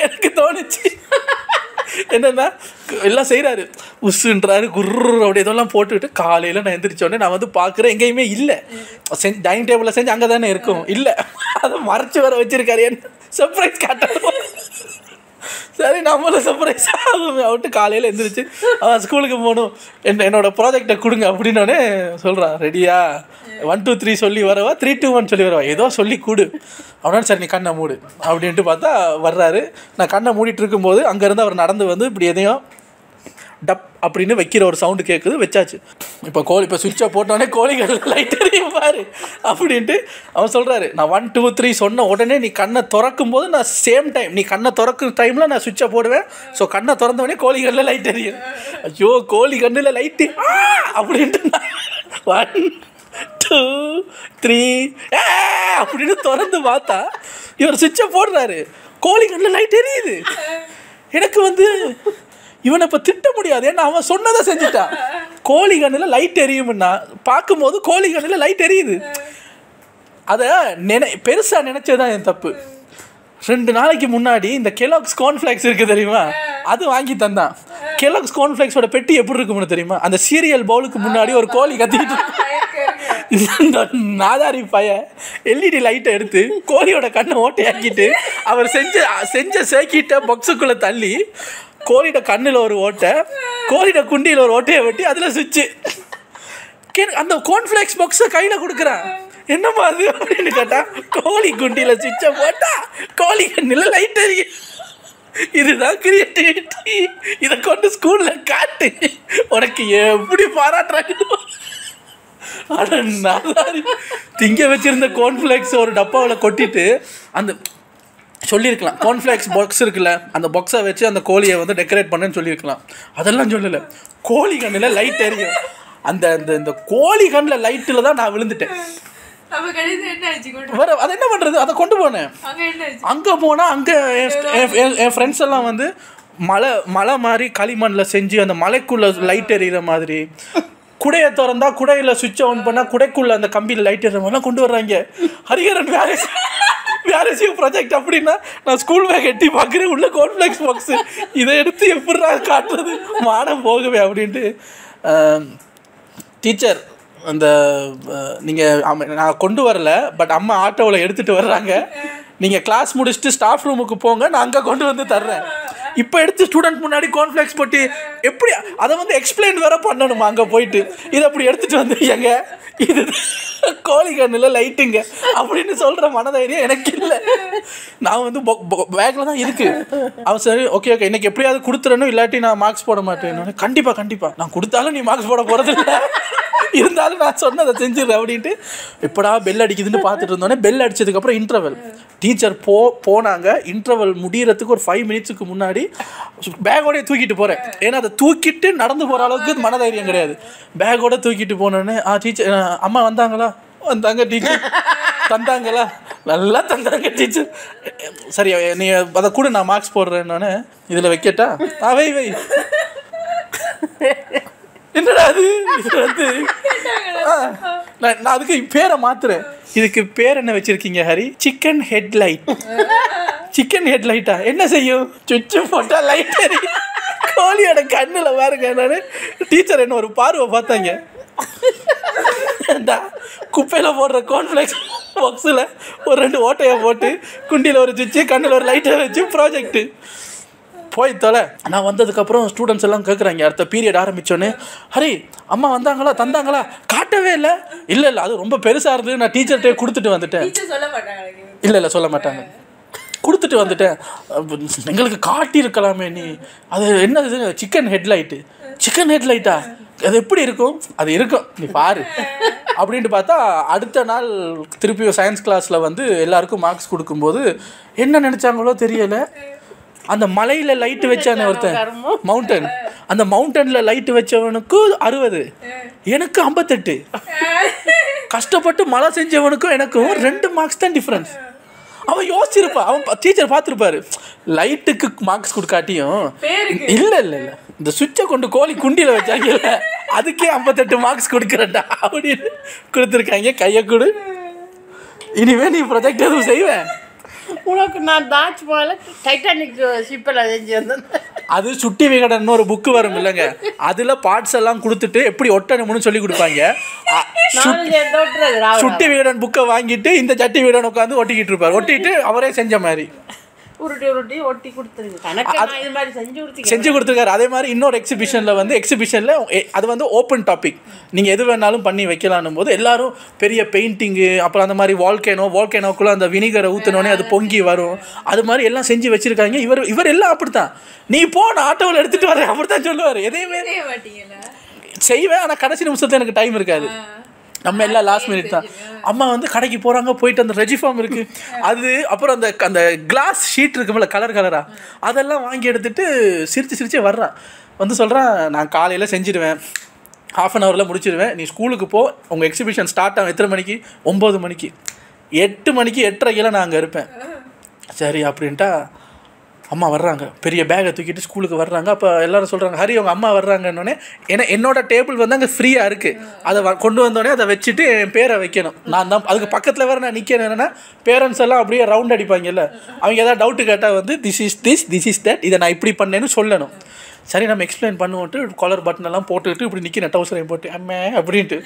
Speaker 1: எனக்கு தோணுச்சு. என்னென்னா எல்லாம் செய்கிறாரு, உசுன்றாரு, குர்ரு அப்படி இதெல்லாம் போட்டுக்கிட்டு காலையில் நான் எந்திரிச்சோடனே நான் வந்து பார்க்குறேன், எங்கேயுமே இல்லை. டைனிங் டேபிளில் செஞ்சு அங்கே தானே இருக்கும், இல்லை அதை மறைச்சி வர வச்சுருக்காரு. என்ன சர்ப்ரைஸ் காட்டணும், சரி நம்மளும் சர்ப்ரைஸ் விட்டு காலையில் எழுந்திரிச்சு அவன் ஸ்கூலுக்கு போகணும், என்னோட ப்ராஜெக்டை கொடுங்க அப்படின்னோடனே சொல்கிறான், ரெடியா 1 2 3 சொல்லி வரவா 3 2 1 சொல்லி வரவா, ஏதோ சொல்லி கொடு அப்படின்னா, சரி நீ கண்ணை மூடு அப்படின்ட்டு பார்த்தா வர்றாரு. நான் கண்ணை மூடிட்டு இருக்கும்போது அங்கேருந்து அவர் நடந்து வந்து இப்படி எதையும் டப் அப்படின்னு வைக்கிற ஒரு சவுண்டு கேட்குது, வச்சாச்சு. இப்போ சுவிட்சை போட்டோடனே கோழிகள் லைட் எரியும் பாரு அப்படின்ட்டு அவன் சொல்கிறாரு, நான் 1 2 3 சொன்ன உடனே நீ கண்ணை திறக்கும் போது நான் சேம் டைம் நீ கண்ணை திறக்கும் டைமில் நான் சுவிட்சை போடுவேன். ஸோ கண்ணை திறந்தவொடனே கோழிகளில் லைட் எரியும். ஐயோ கோழி கண்ணில் லைட்டு அப்படின்ட்டு 1 2 3 அப்படின்னு திறந்து பார்த்தா இவர் சுவிட்சை போடுறாரு, கோழி கண்ணில் லைட் எரியுது. எனக்கு வந்து இவனை இப்போ திட்ட முடியாது, ஏன்னா அவன் சொன்னதை செஞ்சுட்டான். கோழி கண்ணில் லைட் எரியும்னா பார்க்கும்போது கோழி கண்ணில் லைட் எரியுது. அதை பெருசாக நினச்சதுதான் என் தப்பு. 2 நாளைக்கு முன்னாடி இந்த கெலாக்ஸ் கார்ன்ஃப்ளேக்ஸ் இருக்குது தெரியுமா, அது வாங்கி தந்தான். கெலாக்ஸ் கார்ன்ஃப்ளேக்ஸோட பெட்டி எப்படி இருக்கும்னு தெரியுமா, அந்த சீரியல் பவுலுக்கு முன்னாடி ஒரு கோழி கத்திக்கிட்டு இந்த நாதாரி பைய எல்இடி லைட்டை எடுத்து கோழியோட கண்ணை ஓட்டையாக்கிட்டு அவர் செஞ்ச சேக்கிட்ட பாக்ஸுக்குள்ளே தள்ளி கோழியோட கண்ணில் ஒரு ஓட்டை, கோழியோட குண்டியில் ஒரு ஓட்டையை வெட்டி அதில் சுவிட்சு. அந்த கார்ன்ஃப்ளேக்ஸ் பாக்ஸை கையில் கொடுக்குறான். என்னம்மா அது அப்படின்னு கேட்டா, கோழி குண்டியில் சுவிட்சை போட்டா கோழி கண்ணில் லைட் எரியும். இதுதான் கிரியேட்டிவிட்டி. இதை கொண்டு ஸ்கூல்ல காட்டு, உனக்கு எப்படி பாராட்டுறாங்க. திங்க வச்சிருந்த கார்ன்ஃப்ளேக்ஸ் ஒரு டப்பாவில் கொட்டிட்டு அந்த சொல்லியிருக்கலாம், கார்ன்ஃப்ளேக்ஸ் பாக்ஸ் இருக்குல்ல, அந்த பாக்ஸை வச்சு அந்த கோழியை வந்து டெக்கரேட் பண்ணுன்னு சொல்லியிருக்கலாம். அதெல்லாம் சொல்லலை. கோழி கண்ணில் லைட் எரியும். அந்த அந்த கோழி கண்ணில் லைட்டில் தான் நான் விழுந்துட்டேன். அது என்ன பண்றது, அதை கொண்டு போனேன். அங்கே போனால் அங்கே என் ஃப்ரெண்ட்ஸ் எல்லாம் வந்து மலை மாதிரி களிமண்ணில் செஞ்சு அந்த மலைக்குள்ள லைட் எறிகிற மாதிரி, குடையை திறந்தா குடையில் சுவிட்சை ஆன் பண்ணால் குடைக்குள்ள அந்த கம்பியில் லைட் எறிகிற மாதிரிலாம் கொண்டு வர்றாங்க. ஹரிஹரன் வேற ப்ராஜெக்ட் அப்படின்னா நான் ஸ்கூல் பேக் எட்டி பார்க்குறேன், உள்ள கார்ன்ஃப்ளேக்ஸ் பாக்ஸ், இதை எடுத்து எப்படிடா காட்டுறது, மானம் போகவே அப்படின்ட்டு. டீச்சர் அந்த நீங்கள் நான் கொண்டு வரல, பட் அம்மா ஆட்டோவில் எடுத்துகிட்டு வர்றாங்க, நீங்கள் கிளாஸ் முடிச்சுட்டு ஸ்டாஃப் ரூமுக்கு போங்க, நான் அங்கே கொண்டு வந்து தர்றேன். இப்போ எடுத்து ஸ்டூடெண்ட் முன்னாடி கார்ன்ஃப்ளேக்ஸ் போட்டு எப்படி அதை வந்து எக்ஸ்பிளைன் வேற பண்ணணுமா அங்கே போயிட்டு, இதை அப்படி எடுத்துகிட்டு வந்து எங்க இது கோழி கண்ணில் லைட்டுங்க அப்படின்னு சொல்கிற மனதைரியம் எனக்கு இல்லை. நான் வந்து பேக்கில் தான் இருக்குது. அவன் சரி ஓகே இன்னைக்கு எப்படியாவது கொடுத்துறணும், இல்லாட்டி நான் மார்க்ஸ் போட மாட்டேன். கண்டிப்பாக நான் கொடுத்தாலும் நீ மார்க்ஸ் போட போகிறதில்ல, இருந்தாலும் நான் சொன்னதை செஞ்சிடுறேன் அப்படின்ட்டு. இப்போடா பெல் அடிக்குதுன்னு பார்த்துட்டு இருந்தோன்னே பெல் அடித்ததுக்கப்புறம் இன்டர்வல். டீச்சர் போனாங்க. இன்டர்வல் முடிகிறதுக்கு ஒரு 5 மினிட்ஸுக்கு முன்னாடி பேக்கோடய தூக்கிட்டு போகிறேன். ஏன்னா அதை தூக்கிட்டு நடந்து போகிற அளவுக்கு மனதைரியம் கிடையாது. பேக்கோட தூக்கிட்டு போனோன்னே டீச்சர் அம்மா வந்தாங்களா? வந்தாங்க. டீச்சர் தந்தாங்களா? நல்லா தந்தாங்க டீச்சர். சரி நீ அதை கூட நான் மார்க்ஸ் போடுறேன். நான் இதில் வைக்கட்டா? வை என்னடா அது, இது வந்து நான் அதுக்கு பேரை மாத்துறேன். இதுக்கு பேர் என்ன வச்சிருக்கீங்க ஹரி? Chicken headlight. சிக்கன் ஹெட்லைட்டா? என்ன செய்யும்? சுவிட்சு போட்டா லைட் எரியும். கோழியோட கண்ணில் பாருங்க. நான் டீச்சர் என்ன ஒரு பார்வை பார்த்தாங்க. குப்பையில் போடுற கார்ன்ஃப்ளேக்ஸ் பாக்ஸில் ஒரு 2 ஓட்டையை போட்டு குண்டியில் ஒரு சுவிட்சு கண்ணில் ஒரு லைட்டை வச்சு ப்ராஜெக்ட்டு போய் தொலை. நான் வந்ததுக்கப்புறம் ஸ்டூடெண்ட்ஸ் எல்லாம் கேட்குறாங்க. அடுத்த பீரியட் ஆரம்பித்தோன்னே, ஹரி அம்மா வந்தாங்களா தந்தாங்களா? காட்டவே இல்லை. இல்லை அது ரொம்ப பெருசாக இருந்தது, நான் டீச்சர்கிட்டே கொடுத்துட்டு வந்துட்டேன். இல்லை சொல்ல மாட்டாங்க. கொடுத்துட்டு வந்துட்டேன். எங்களுக்கு காட்டியிருக்கலாமே நீ. அது என்னது? Chicken headlight. சிக்கன் ஹெட்லைட்டா? அது எப்படி இருக்கும்? அது இருக்கும், நீ பாரு அப்படின்ட்டு பார்த்தா அடுத்த நாள் திருப்பியும் சயின்ஸ் கிளாஸில் வந்து எல்லாருக்கும் மார்க்ஸ் கொடுக்கும்போது என்ன நினச்சாங்களோ தெரியலை, அந்த மலையில் லைட்டு வச்சானே ஒருத்தன், மவுண்டன், அந்த மவுண்டனில் லைட்டு வச்சவனுக்கு 60, எனக்கு 58. கஷ்டப்பட்டு மழை செஞ்சவனுக்கும் எனக்கும் 2 மார்க்ஸ் தான் டிஃப்ரென்ஸ். அவன் யோசிச்சிருப்பான், அவன் டீச்சர் பார்த்துருப்பாரு. லைட்டுக்கு மார்க்ஸ் கொடுக்காட்டியும் இல்லை இந்த சுவிட்சை கொண்டு கோழி குண்டியில் வச்சாங்க, அதுக்கே 58 மார்க்ஸ் கொடுக்குறேன்டா அப்படின்னு கொடுத்துருக்காங்க. கையை கொடு, இனிமே நீ ப்ரொஜெக்ட் எதுவும் செய்வேன்.
Speaker 2: உனக்கு நான் தாஜ் மஹால் டைட்டானிக் ஷிப்பில் செஞ்சு வந்தேன்.
Speaker 1: அது சுட்டி விகடன் ஒரு புக்கு வரும் இல்லைங்க, அதில் பார்ட்ஸ் எல்லாம் கொடுத்துட்டு எப்படி ஒட்டணும்னு சொல்லி கொடுப்பாங்க. சுட்டி விகடன் புக்கை வாங்கிட்டு இந்த சட்டி விகடன் உட்காந்து ஒட்டிக்கிட்டு இருப்பார். ஒட்டிட்டு அவரே செஞ்ச மாதிரி
Speaker 2: உருட்டி ஒட்டி கொடுத்துருக்கு.
Speaker 1: செஞ்சு கொடுத்துருக்காரு. அதே மாதிரி இன்னொரு எக்ஸிபிஷனில் அது வந்து ஓப்பன் டாபிக், நீங்கள் எது வேணாலும் பண்ணி வைக்கலான்னும் போது எல்லாரும் பெரிய பெயிண்டிங்கு, அப்புறம் அந்த மாதிரி வால்கேனோக்குள்ளே அந்த வினிகரை ஊற்றினோடனே அது பொங்கி வரும், அது மாதிரி எல்லாம் செஞ்சு வச்சுருக்காங்க. இவர் எல்லாம் அப்படித்தான், நீ நான் ஆட்டோவில் எடுத்துகிட்டு வரேன் அப்படித்தான் சொல்லுவார். எதையுமே செய்வேன், ஆனால் கடைசி நிமிஷத்தில் எனக்கு டைம் இருக்காது. நம்ம எல்லாம் லாஸ்ட் மினிட் தான். அம்மா வந்து கடைக்கு போகிறாங்க, போயிட்டு அந்த ரெஜிஃபார்ம் இருக்குது அது, அப்புறம் அந்த கிளாஸ் ஷீட் இருக்குமில்ல கலராக, அதெல்லாம் வாங்கி எடுத்துகிட்டு சிரிச்சே வர்றான். வந்து சொல்கிறான், நான் காலையில் செஞ்சுடுவேன், 1/2 ஹவரில் முடிச்சிடுவேன், நீ ஸ்கூலுக்கு போ, உங்கள் எக்ஸிபிஷன் ஸ்டார்ட் ஆகும் எத்தனை மணிக்கு? 9 மணிக்கு. 8 மணிக்கு 8:30 நான் அங்கே இருப்பேன். சரி அப்படின்ட்டா அம்மா வர்றாங்க, பெரிய பேக்கை தூக்கிட்டு ஸ்கூலுக்கு வர்றாங்க. அப்போ எல்லோரும் சொல்கிறாங்க, ஹரி அவங்க அம்மா வர்றாங்கன்னொடனே, ஏன்னா என்னோட டேபிள் வந்து அங்கே ஃப்ரீயாக இருக்குது, அதை கொண்டு வந்தோடனே அதை வச்சுட்டு என் பேரை வைக்கணும். நான் தான் அதுக்கு பக்கத்தில் வேறு நான் நிற்கணும். என்னென்னா பேரண்ட்ஸ் எல்லாம் அப்படியே ரவுண்ட் அடிப்பாங்கல்ல, அவங்க ஏதாவது டவுட்டு கேட்டால் வந்து திஸ் இஸ் தட், இதை நான் இப்படி பண்ணேன்னு சொல்லணும். சரி நம்ம எக்ஸ்பிளைன் பண்ணுவோன்ட்டு காலர் பட்டன் எல்லாம் போட்டுக்கிட்டு இப்படி நிற்கிற டவுசரையும் போட்டு அம்மே அப்படின்ட்டு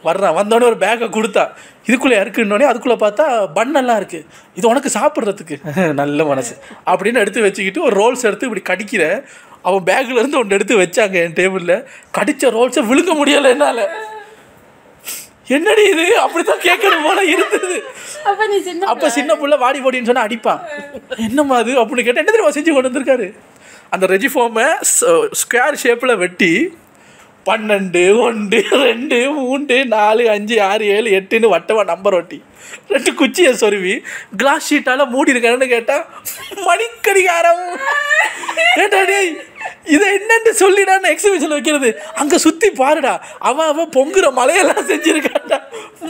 Speaker 1: வர்றான். வந்தோடனே ஒரு பேக்கை கொடுத்தா இதுக்குள்ளே இருக்குன்னொடனே அதுக்குள்ளே பார்த்தா பண்ணெல்லாம் இருக்குது, இது உனக்கு சாப்பிட்றதுக்கு நல்ல மனசு அப்படின்னு எடுத்து வச்சுக்கிட்டு ஒரு ரோல்ஸ் எடுத்து இப்படி கடிக்கிற. அவன் பேக்கில் இருந்து ஒன்று எடுத்து வச்சாங்க என் டேபிளில். கடித்த ரோல்ஸை விழுங்க முடியலை என்னால். என்னடி இது அப்படித்தான் கேட்கணும் போல இருந்தது. அப்போ சின்ன பிள்ளை வாடி போடின்னு சொன்னால் அடிப்பான். என்னம்மா அது அப்படின்னு கேட்டால் என்ன தெரியுமா செஞ்சு கொண்டு வந்திருக்காரு, அந்த ரெஜிஃபார்மை ஸ்கொயர் ஷேப்பில் வெட்டி 12, 1, 2, 3, 4, 5, 6, 7, 8ன்னு வட்டமாக நம்பர் ஒட்டி 2 குச்சியை சொருவி கிளாஸ் ஷீட்டால் மூடி இருக்காருன்னு கேட்டால் மணிக்கடிகாரம். கேட்டா டேய் இதை என்னன்னு சொல்லிடான்னு எக்ஸிபிஷன் வைக்கிறது. அங்கே சுற்றி பாருடா, அவன் பொங்குற மலையெல்லாம் செஞ்சுருக்காண்டா,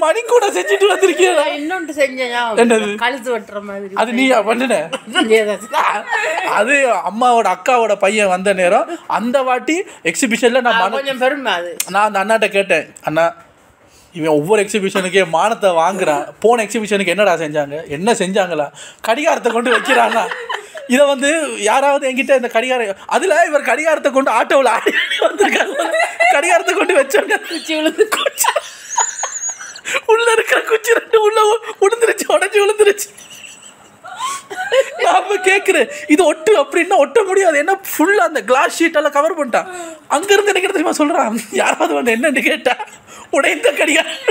Speaker 1: மணி கூட செஞ்சுட்டு வந்திருக்கீங்களா?
Speaker 2: இன்னொன்று செஞ்சேன்,
Speaker 1: என்னது?
Speaker 2: கழுத்து வெட்டுற மாதிரி.
Speaker 1: அது நீயா பண்ணுன? அது அம்மாவோட அக்காவோட பையன் வந்த நேரம் அந்த வாட்டி எக்ஸிபிஷன்ல நான்
Speaker 2: கொஞ்சம் பெருமை. அது
Speaker 1: நான் அந்த அண்ணாட்ட கேட்டேன், அண்ணா இவன் ஒவ்வொரு எக்ஸிபிஷனுக்கே மானத்தை வாங்குறான், போன எக்ஸிபிஷனுக்கு என்னடா செஞ்சாங்க, என்ன செஞ்சாங்களா, கடிகாரத்தை கொண்டு வைக்கிறானா, இதை வந்து யாராவது என்கிட்ட இந்த கடிகாரம் அதில் இவர் கடிகாரத்தை கொண்டு ஆட்டோவில் ஆடி வந்திருக்காங்க, கடிகாரத்தை கொண்டு வச்சாங்க,
Speaker 2: குச்சி விழுந்து குச்சி
Speaker 1: உள்ள இருக்கிற குச்சி 2 உள்ள உளுந்துருச்சு, உடஞ்சி விழுந்துருச்சு. நான் கேட்குறேன் இது ஒட்டு அப்படின்னா ஒட்ட முடியாது, என்ன ஃபுல்லாக அந்த கிளாஸ் ஷீட்டெல்லாம் கவர் பண்ணிட்டான். அங்கேருந்து எனக்கு தெரியுமா சொல்கிறான், யாராவது வந்து என்னன்னு கேட்டா உடைந்த கடிகாரம்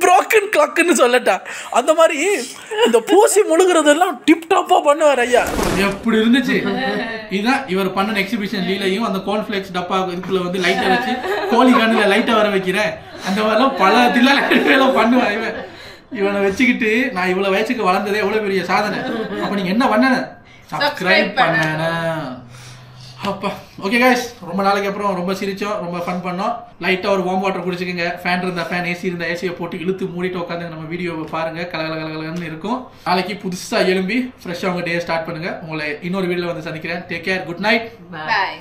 Speaker 1: புரோக்கன் கிளாக்குன்னு சொல்லட்டா. அந்த மாதிரி இந்த பூசி முழுகிறதெல்லாம் டிப் டாப்பாக பண்ணுவார் ஐயா. எப்படி இருந்துச்சு இதுதான் இவர் பண்ண எக்ஸிபிஷன் லீலையும். அந்த கோன்ஃப்ளெக்ஸ் டப்பா இதுக்குள்ள வந்து லைட்டை வச்சு கோழி கண்ணில் லைட்டை வர வைக்கிறேன், அந்த மாதிரிலாம் பல தில்லாம் பண்ணுவான் இவன். இவனை வச்சுக்கிட்டு நான் இவ்வளோ வயசுக்கு வளர்ந்ததே எவ்வளோ பெரிய சாதனை. அப்போ நீங்கள் என்ன பண்ணன? சப்ஸ்கிரைப் பண்ணன. அப்பா ஓகே கைஸ், ரொம்ப நாளைக்கு அப்புறம் ரொம்ப சிரிச்சோம், ரொம்ப ஃபன் பண்ணோம். லைட்டாக ஒரு வார்ம் வாட்டர் குடிச்சுக்கோங்க, ஃபேன் இருந்தால் ஃபேன், ஏசி இருந்தால் ஏசியை போட்டு இழுத்து மூடிட்டு உட்காந்து நம்ம வீடியோவை பாருங்கள், கலகலகலகலன்னு இருக்கும். நாளைக்கு புதுசாக எழும்பி ஃப்ரெஷ்ஷாக உங்கள் டே ஸ்டார்ட் பண்ணுங்கள். உங்களை இன்னொரு வீடியோவில் வந்து சந்திக்கிறேன். டேக் கேர், குட் நைட்,
Speaker 5: பாய்.